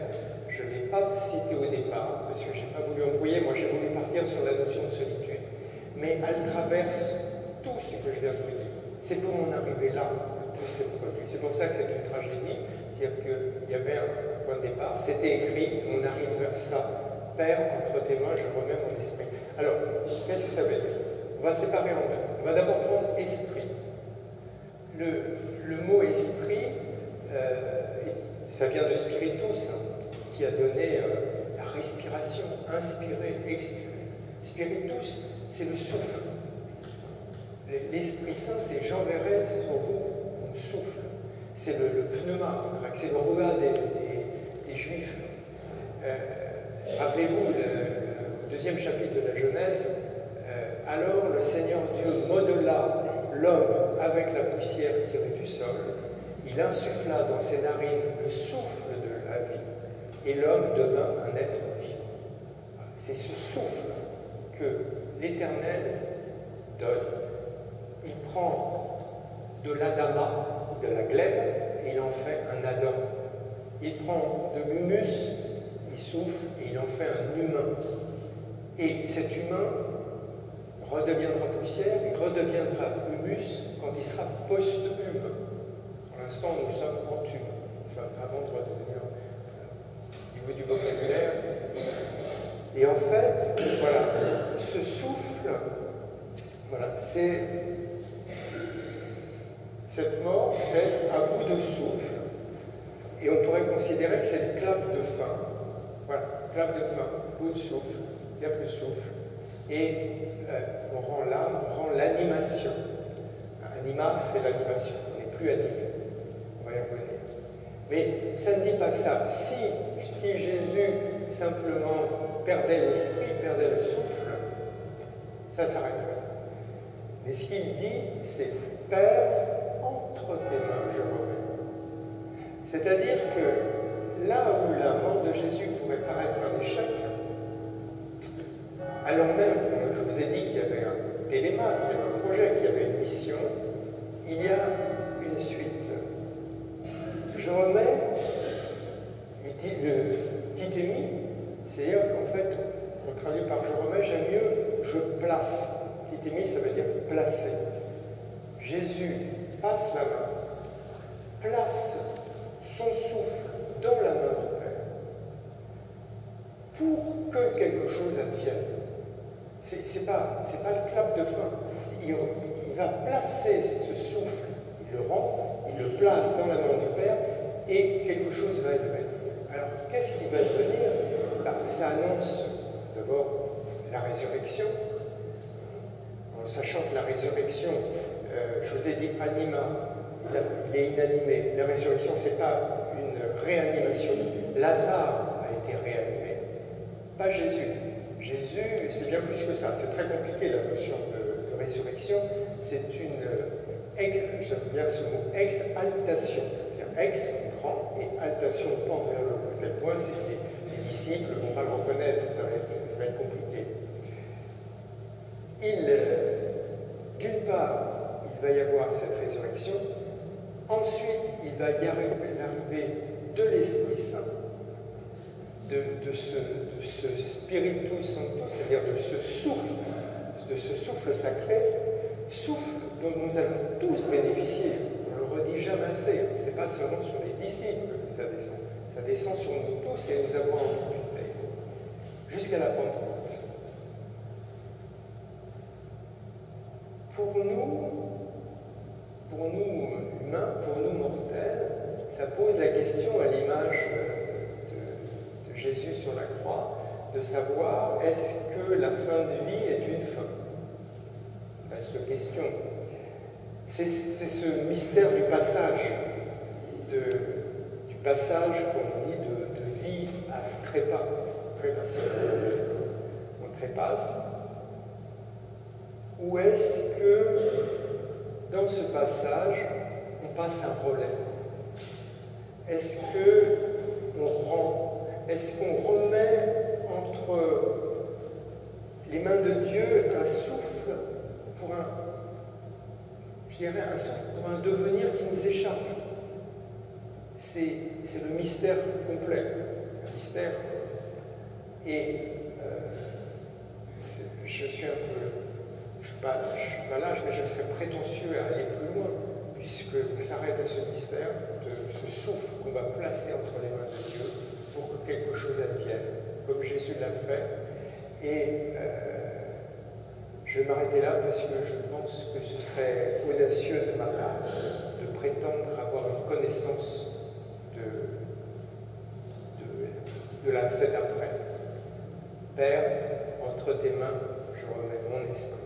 je ne l'ai pas citée au départ, parce que je n'ai pas voulu embrouiller, moi j'ai voulu partir sur la notion de solitude, mais elle traverse tout ce que je viens de vous dire. C'est pour en arriver là que tout s'est produit. C'est pour ça que c'est une tragédie, c'est-à-dire qu'il y avait un point de départ, c'était écrit, on arrive vers ça. Père, entre tes mains, je remets mon esprit. Alors, qu'est-ce que ça veut dire? On va séparer en deux. On va d'abord prendre esprit. Le mot esprit, ça vient de spiritus, qui a donné la respiration, inspirer, expirer. Spiritus, c'est le souffle. L'Esprit Saint, c'est j'enverrai sur vous mon souffle. C'est le pneuma, c'est le regard des Juifs. Rappelez-vous, le deuxième chapitre de la Genèse, alors le Seigneur Dieu modela l'homme avec la poussière tirée du sol, il insuffla dans ses narines le souffle de la vie, et l'homme devint un être vivant. C'est ce souffle que l'Éternel donne. Il prend de l'adama, de la glèbe, et il en fait un Adam. Il prend de l'humus, il souffle et il en fait un humain. Et cet humain redeviendra poussière, il redeviendra humus quand il sera posthume. Pour l'instant, nous sommes entume, avant de redevenir au niveau du vocabulaire. Et en fait, voilà, ce souffle, voilà, cette mort, c'est un bout de souffle. Et on pourrait considérer que c'est une clave de fin. Voilà, clave de fin, bout de souffle, il n'y a plus de souffle. Et on rend l'âme, on rend l'animation. Anima, c'est l'animation, on n'est plus animé. Mais ça ne dit pas que ça. Si Jésus simplement perdait l'esprit, perdait le souffle, ça s'arrêterait. Mais ce qu'il dit, c'est « Père, entre tes mains, je remets ». C'est-à-dire que là où la mort de Jésus pourrait paraître un échec, alors même, comme je vous ai dit qu'il y avait un téléma, qu'il y avait un projet, qu'il y avait une mission, il y a une suite. Je remets le titémi, c'est-à-dire qu'en fait, on traduit par je remets, j'aime mieux je place. Titémi, ça veut dire placer. Jésus passe la main, place son souffle dans la main du Père pour que quelque chose advienne. C'est pas le clap de fin. Il va placer ce souffle, il le rend, il le place dans la main du Père et quelque chose va advenir. Alors, qu'est-ce qui va devenir? Ça annonce d'abord la résurrection, en sachant que la résurrection, je vous ai dit anima, il est inanimé. La résurrection, ce n'est pas une réanimation. Lazare a été réanimé, pas Jésus. Jésus, c'est bien plus que ça. C'est très compliqué la notion de résurrection. C'est une, j'aime bien ce mot, exaltation. Ex, grand, et altation, pente vers le haut. À tel point, c'est que les disciples ne vont pas le reconnaître, ça va être compliqué. D'une part, il va y avoir cette résurrection, ensuite, il va y arriver l'arrivée de l'Esprit Saint, de ce Spiritus Sanctus, c'est-à-dire de ce souffle sacré, souffle dont nous allons tous bénéficier. On ne le redit jamais assez, ce n'est pas seulement sur les disciples que ça descend. Ça descend sur nous tous et nous avons en profiter. Jusqu'à la Pentecôte. Pour nous humains, pour nous mortels, ça pose la question à l'image de Jésus sur la croix, de savoir est-ce que la fin de vie est une fin? Vaste question. C'est ce mystère du passage, comme on dit, de vie à trépas. On trépasse. Ou est-ce que, dans ce passage, on passe un relais? Est-ce qu'on remet entre les mains de Dieu un souffle pour un souffle pour un devenir qui nous échappe? C'est le mystère complet. Le mystère. Et je suis pas l'âge, mais je serais prétentieux à aller plus loin, puisqu'on s'arrête à ce mystère, de ce souffle qu'on va placer entre les mains de Dieu pour que quelque chose advienne, comme Jésus l'a fait. Et je vais m'arrêter là parce que je pense que ce serait audacieux de ma part de prétendre avoir une connaissance de cet après. Père, entre tes mains, je remets mon esprit.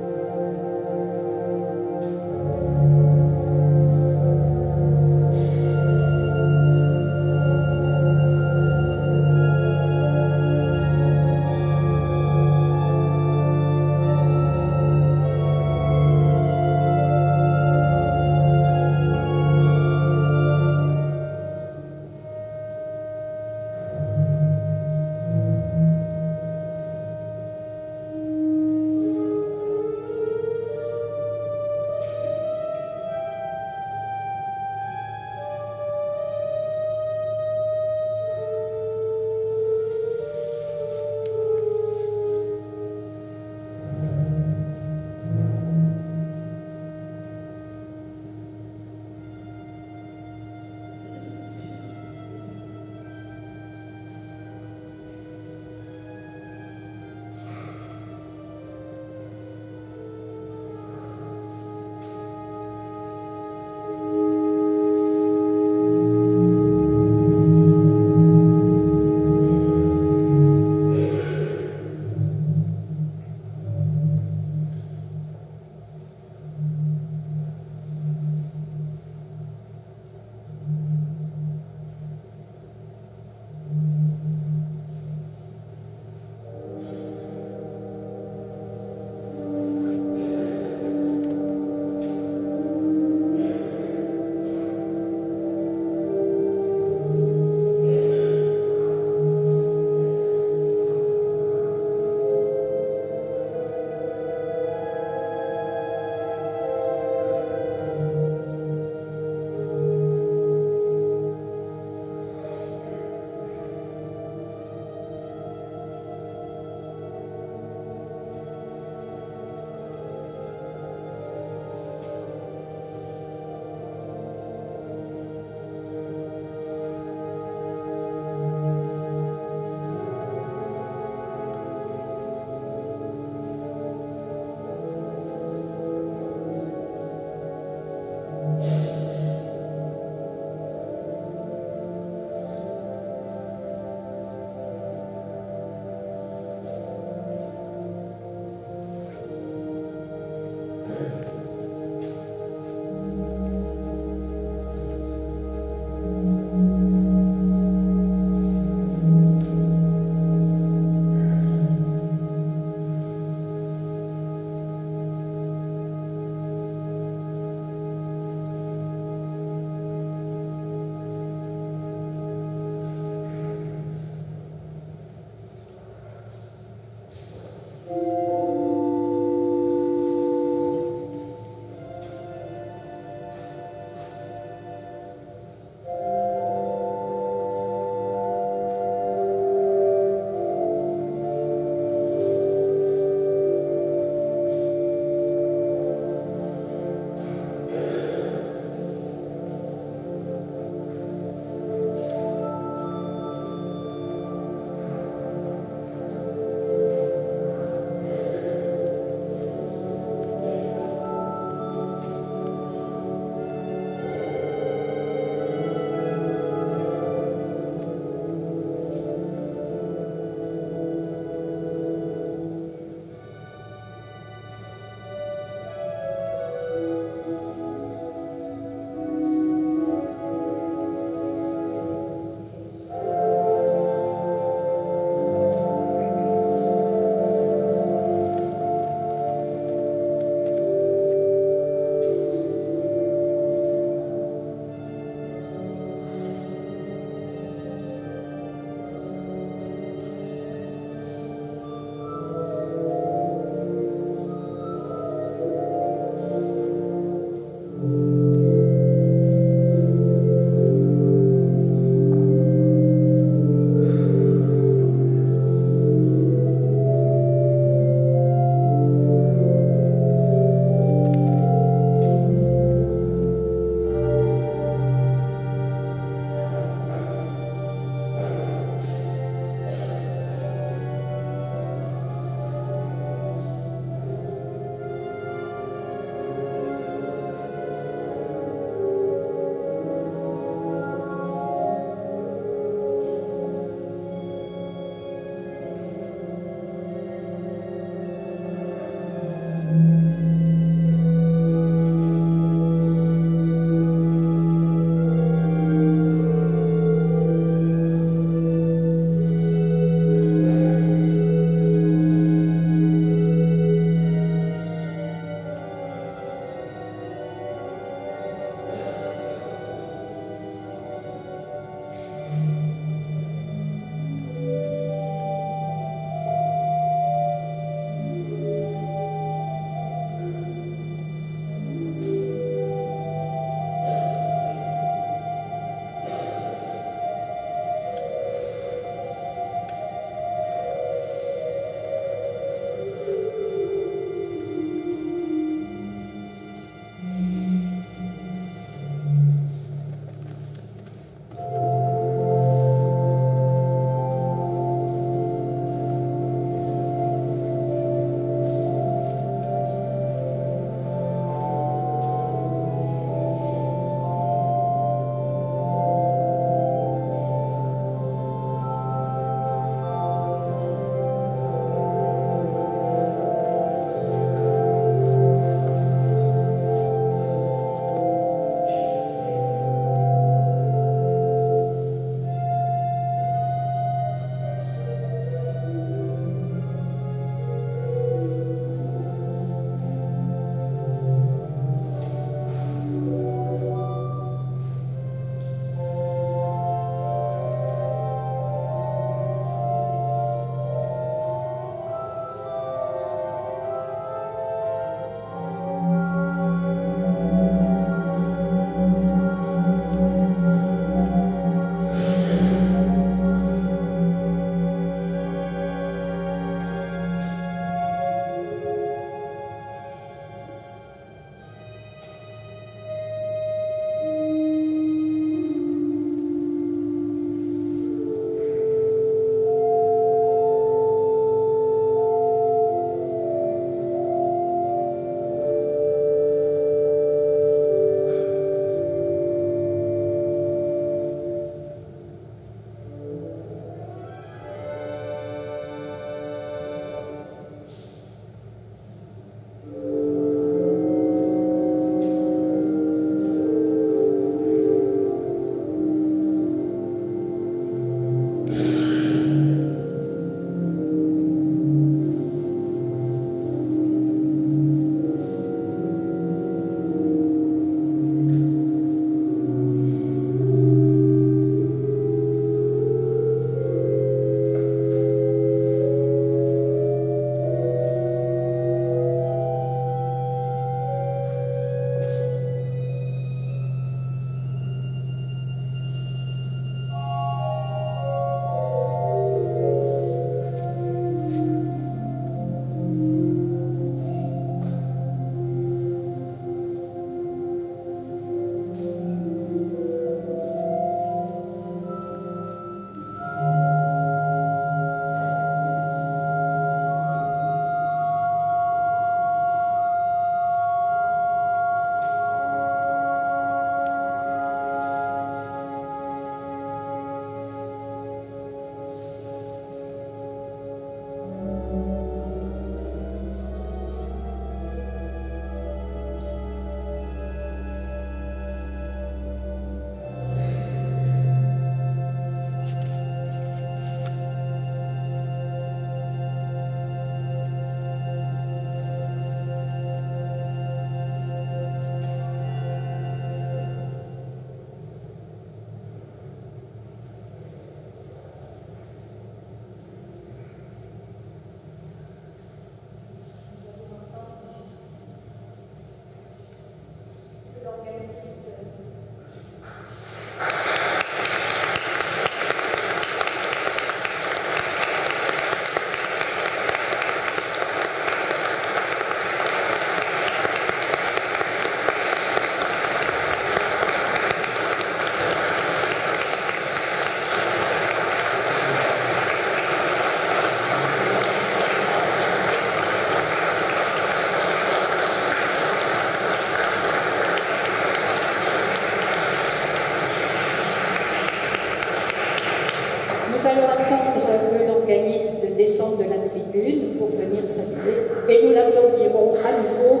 tribune pour venir saluer et nous l'applaudirons à nouveau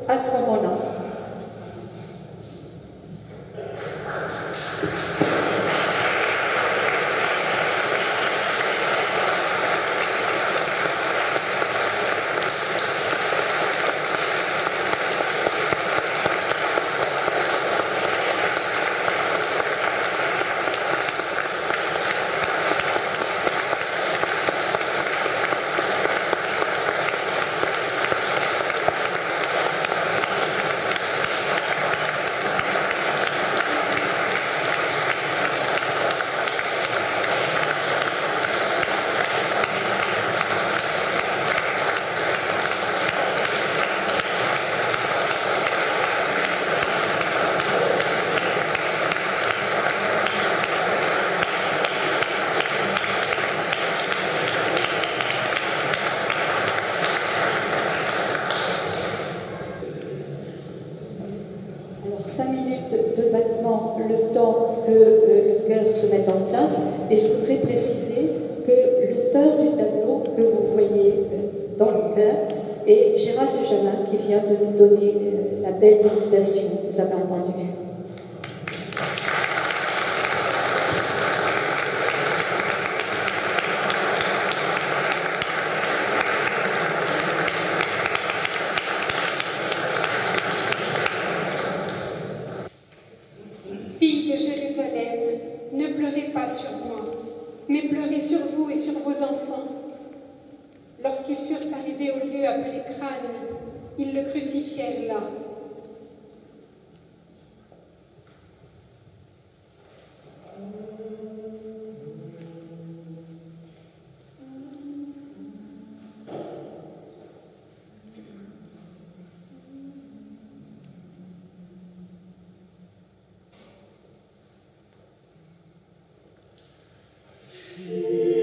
à ce moment-là. Le temps que le chœur se mette en place, et je voudrais préciser que l'auteur du tableau que vous voyez dans le chœur est Gérald Jamin, qui vient de nous donner la belle méditation, vous avez entendu. Filles de Jérusalem, ne pleurez pas sur moi, mais pleurez sur vous et sur vos enfants. Lorsqu'ils furent arrivés au lieu appelé Crâne, ils le crucifièrent là. Oh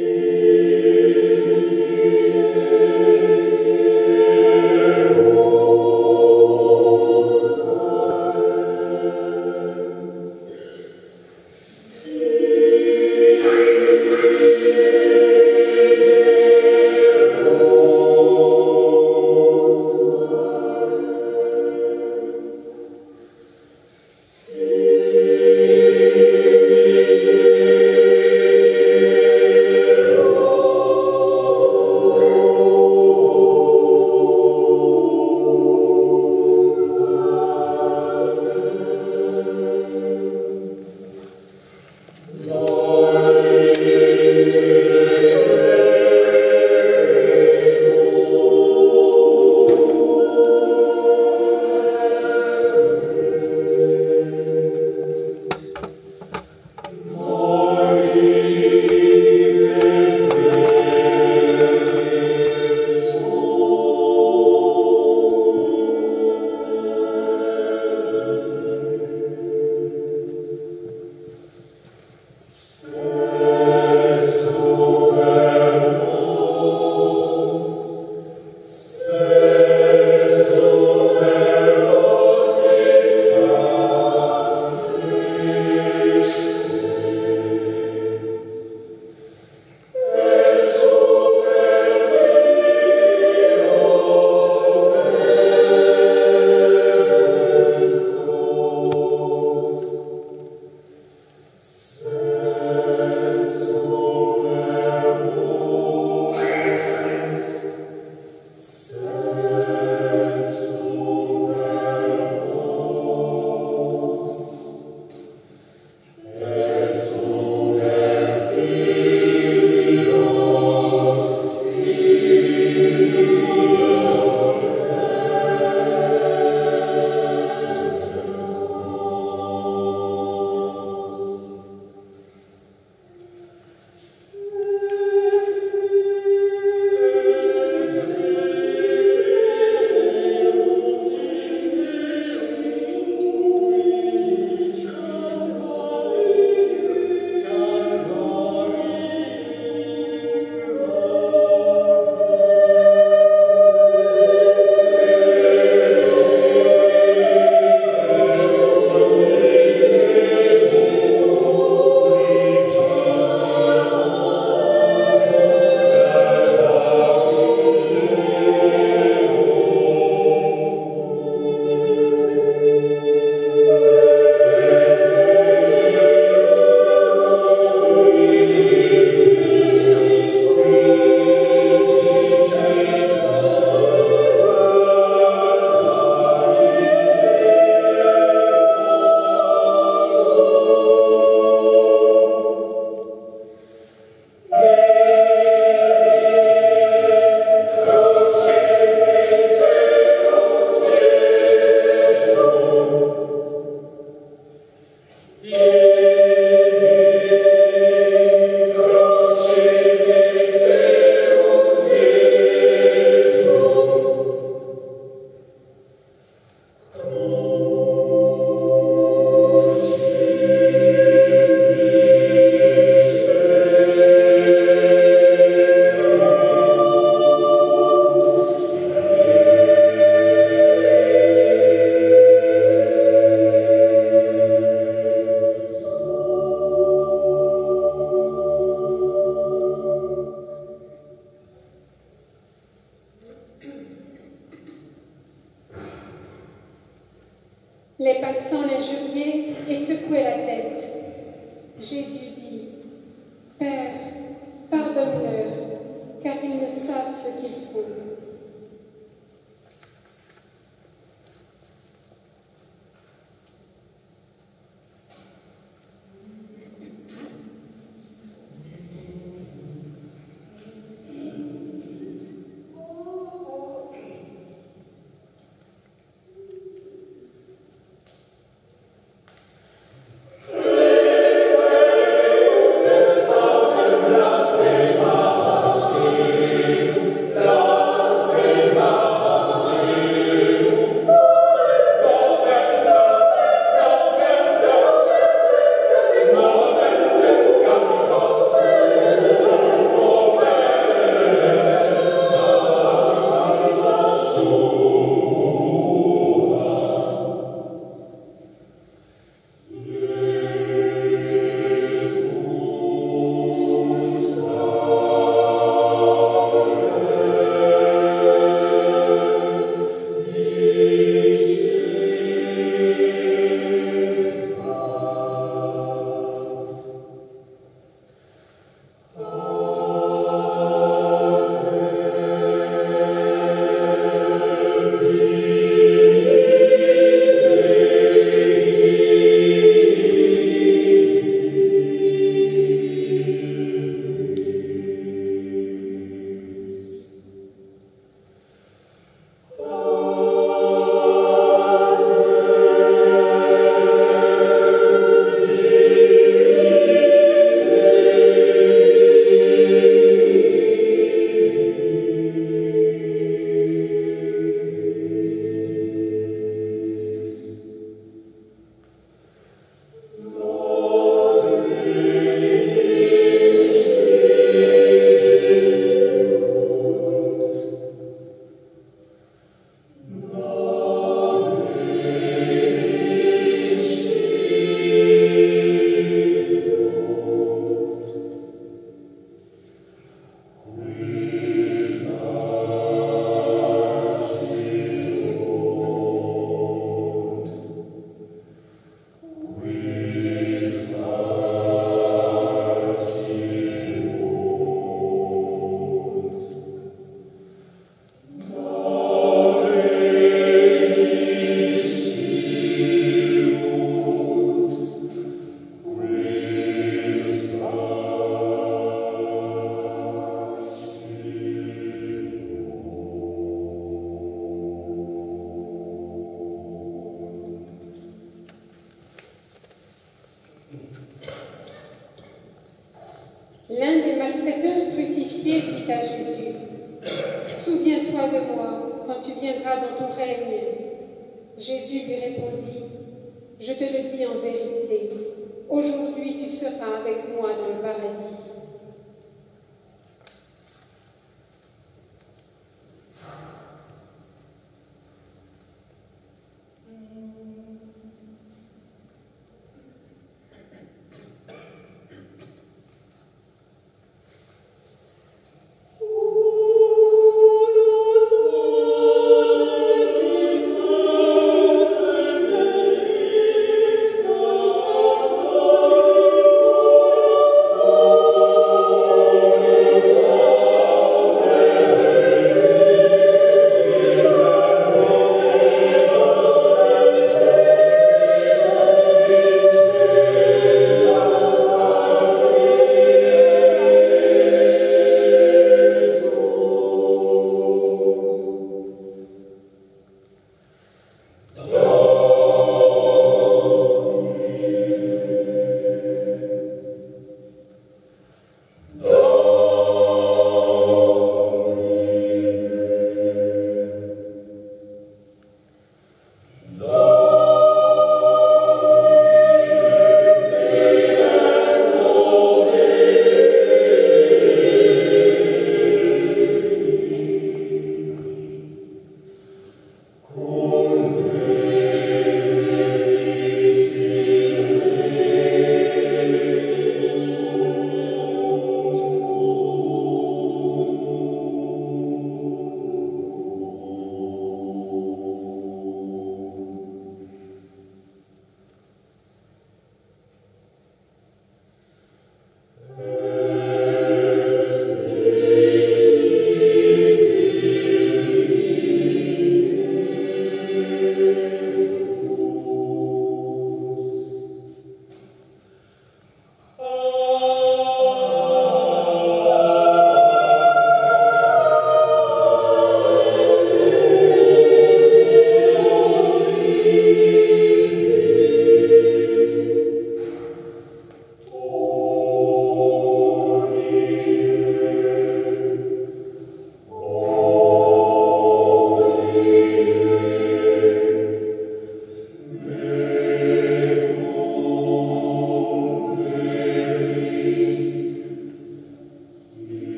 Les passants l'injuriaient et secouaient la tête. Jésus dit, « Père, pardonne-leur, car ils ne savent ce qu'ils font. » L'un des malfaiteurs crucifiés dit à Jésus, « Souviens-toi de moi quand tu viendras dans ton règne. » Jésus lui répondit, « Je te le dis en vérité, aujourd'hui tu seras avec moi dans le paradis. » Oh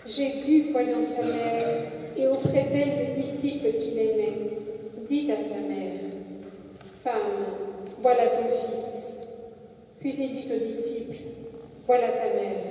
Jésus, voyant sa mère, et auprès d'elle le disciple qu'il aimait, dit à sa mère, « Femme, voilà ton fils. » Puis il dit au disciple, « Voilà ta mère. »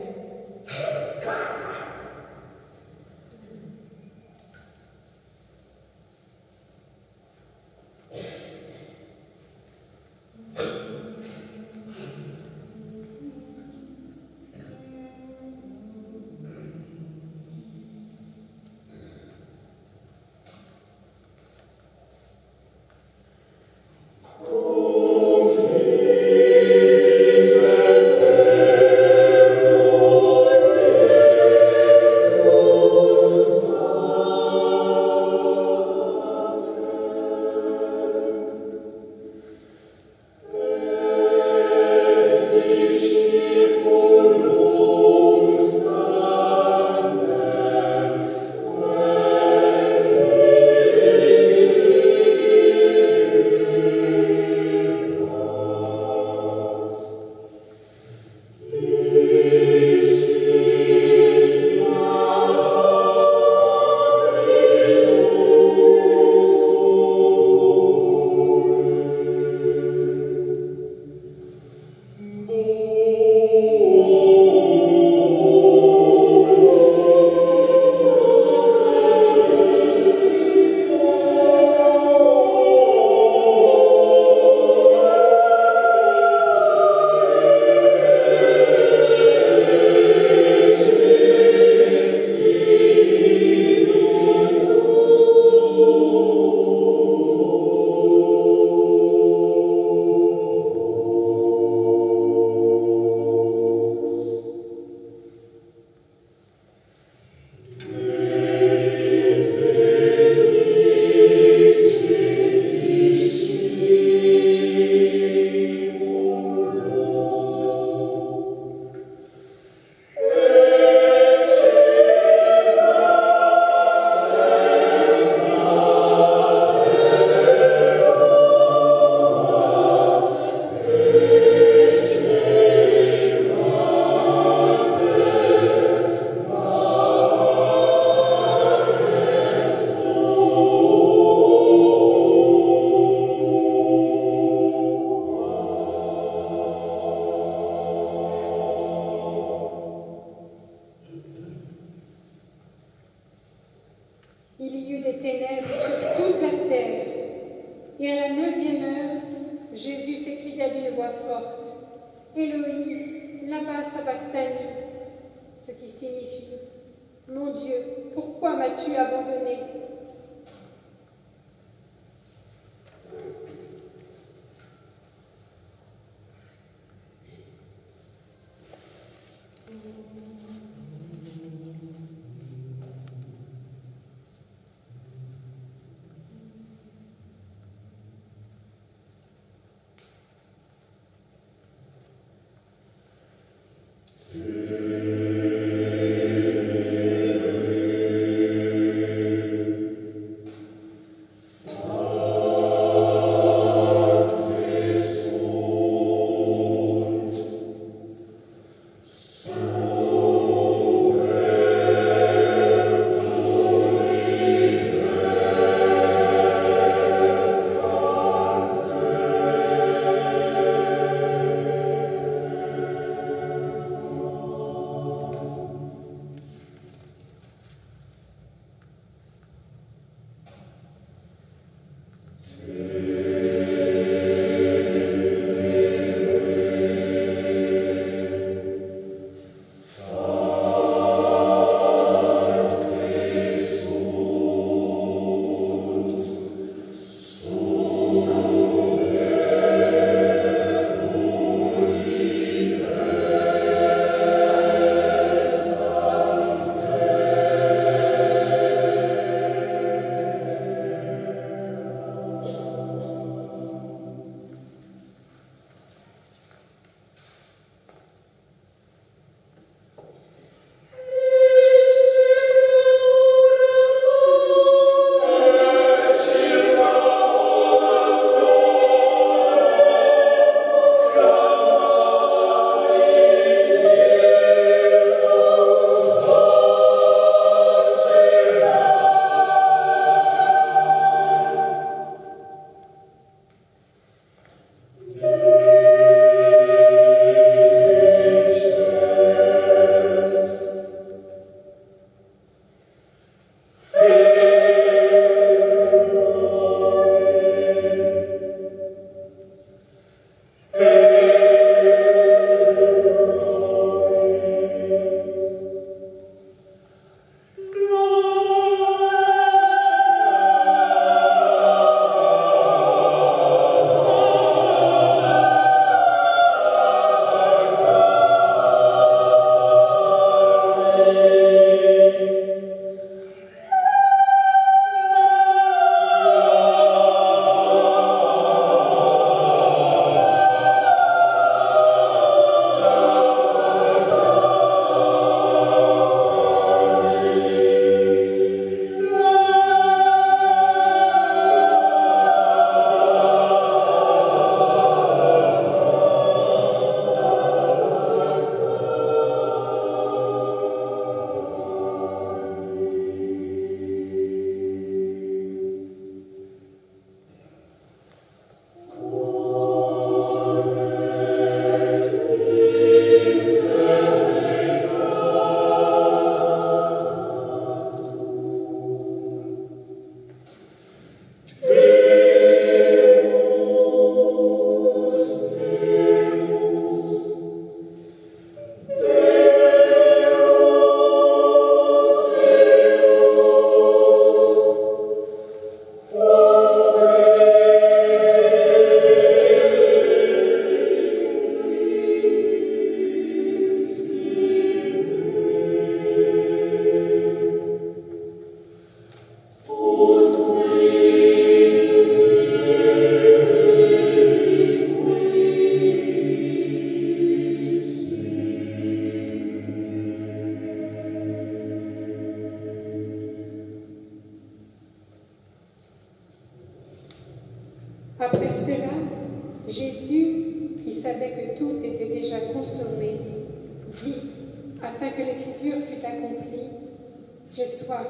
Il y eut des ténèbres sur toute la terre, et à la 9e heure, Jésus s'écria d'une voix forte, « Éloi, lama sabachthani » ce qui signifie, « Mon Dieu, pourquoi m'as-tu abandonné ?» savait que tout était déjà consommé, dit, afin que l'écriture fût accomplie, « J'ai soif ».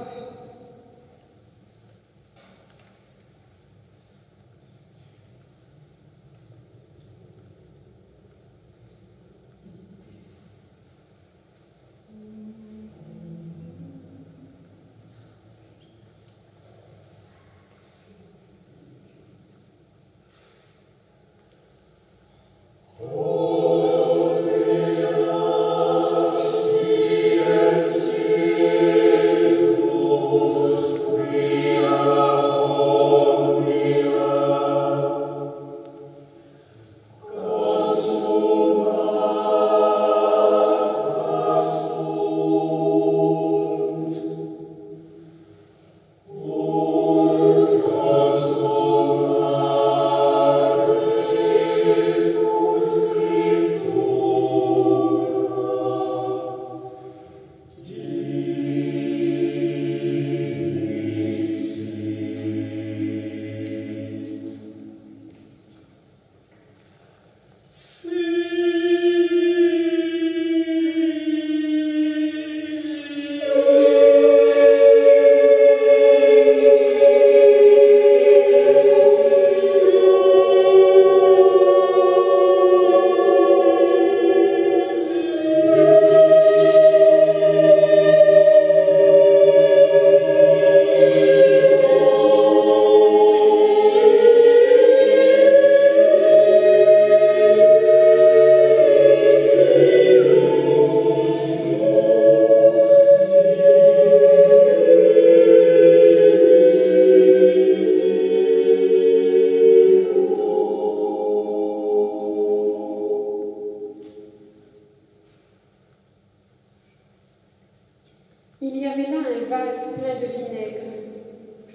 Il y avait là un vase plein de vinaigre.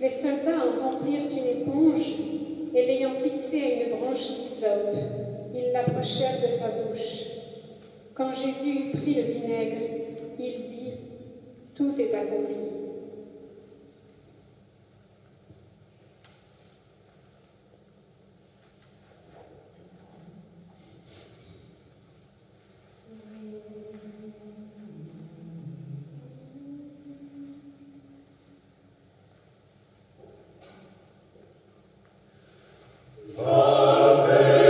Les soldats en remplirent une éponge et l'ayant fixée à une branche d'hysope, ils l'approchèrent de sa bouche. Quand Jésus eut pris le vinaigre, il dit « Tout est accompli ». Lasciate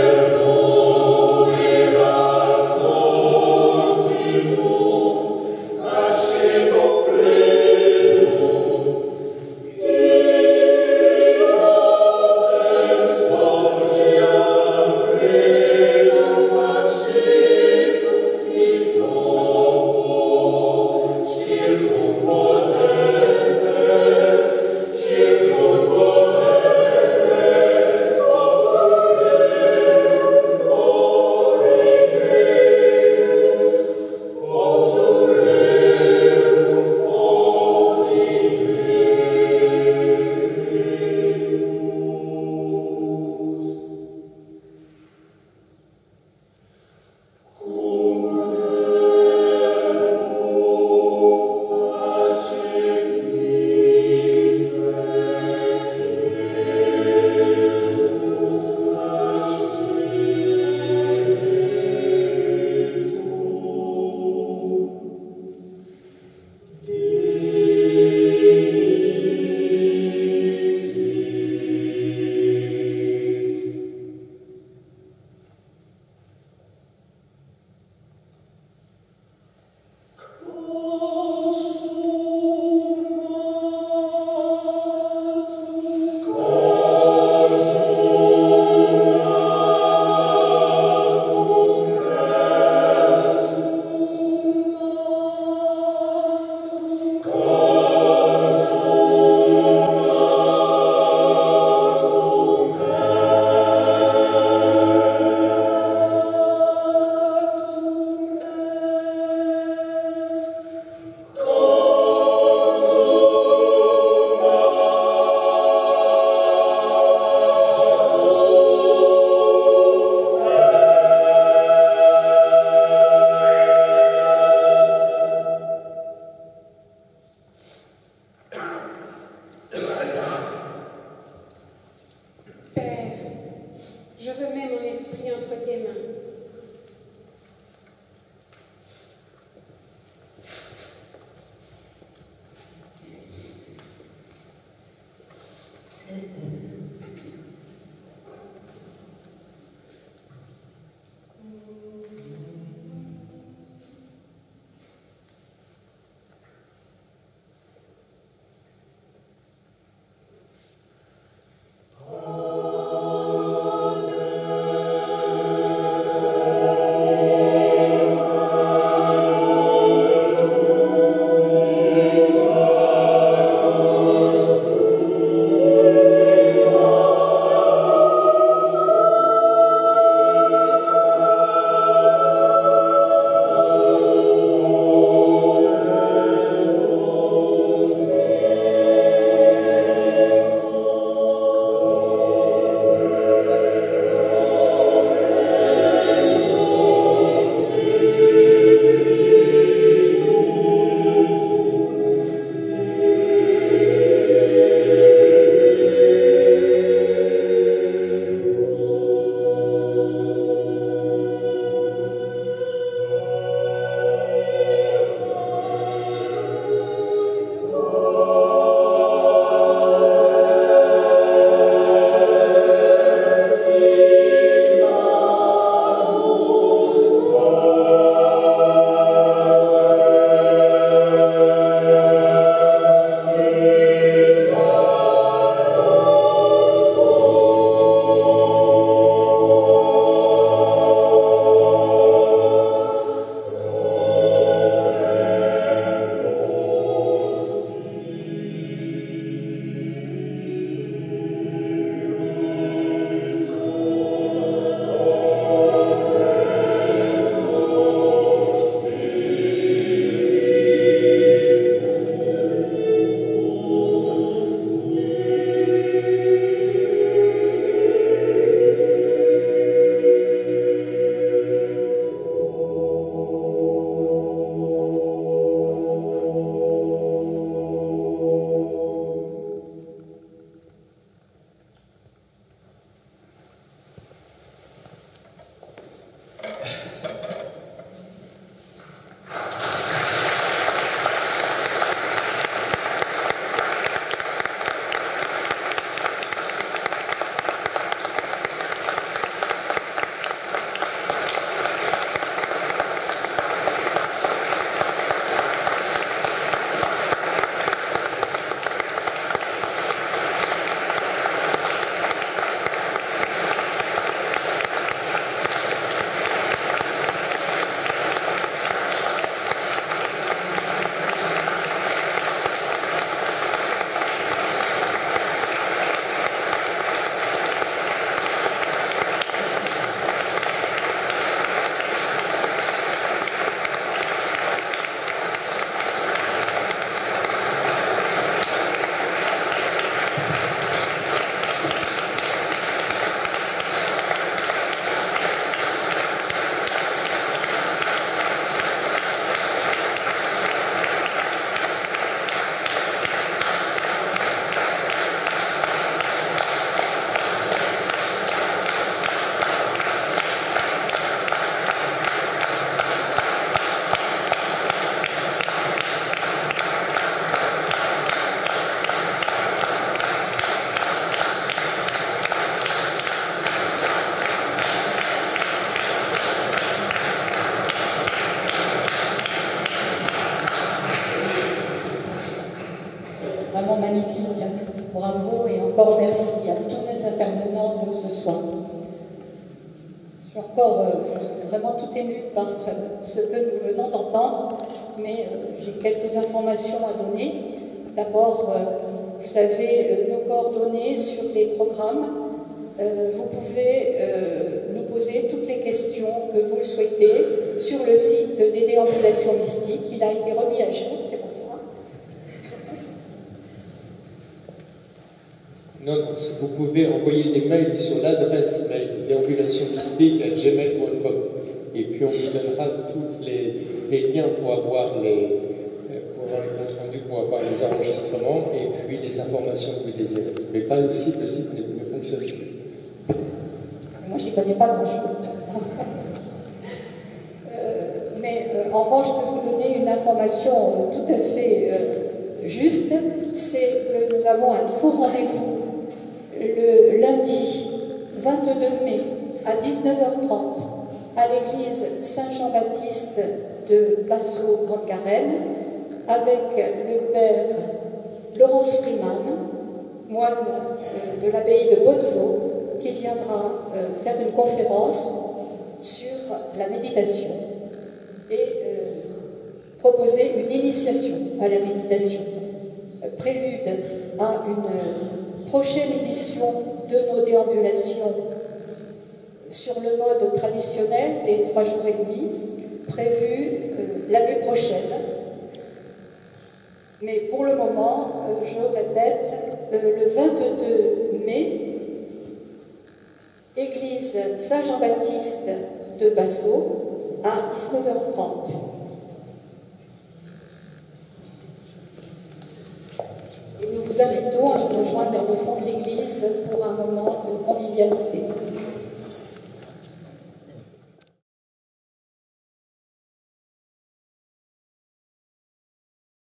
vraiment magnifique. Bravo et encore merci à tous les intervenants de ce soir. Je suis encore vraiment tout émue par ce que nous venons d'entendre, mais j'ai quelques informations à donner. D'abord, vous avez nos coordonnées sur les programmes. Vous pouvez nous poser toutes les questions que vous le souhaitez sur le site des déambulations mystiques. Il a été remis à jour, c'est pour ça. Non, vous pouvez envoyer des mails sur l'adresse mail déambulationsmystiques@gmail.com et puis on vous donnera tous les liens pour avoir les comptes rendus, pour avoir les enregistrements et puis les informations que vous désirez. Mais pas le site ne fonctionne pas. Moi, je n'y connais pas grand-chose. Mais en revanche, je peux vous donner une information tout à fait juste, c'est que nous avons un nouveau rendez-vous le lundi 22 mai à 19h30 à l'église Saint-Jean-Baptiste de Basso-Grande-Garenne avec le père Laurence Freeman, moine de l'abbaye de Bonnevaux, qui viendra faire une conférence sur la méditation et proposer une initiation à la méditation, prélude à une prochaine édition de nos déambulations sur le mode traditionnel des 3 jours et demi, prévue l'année prochaine. Mais pour le moment, je répète, le 22 mai, église Saint-Jean-Baptiste de Basso à 19h30. Et nous vous invitons à nous rejoindre dans le fond de l'église pour un moment de convivialité.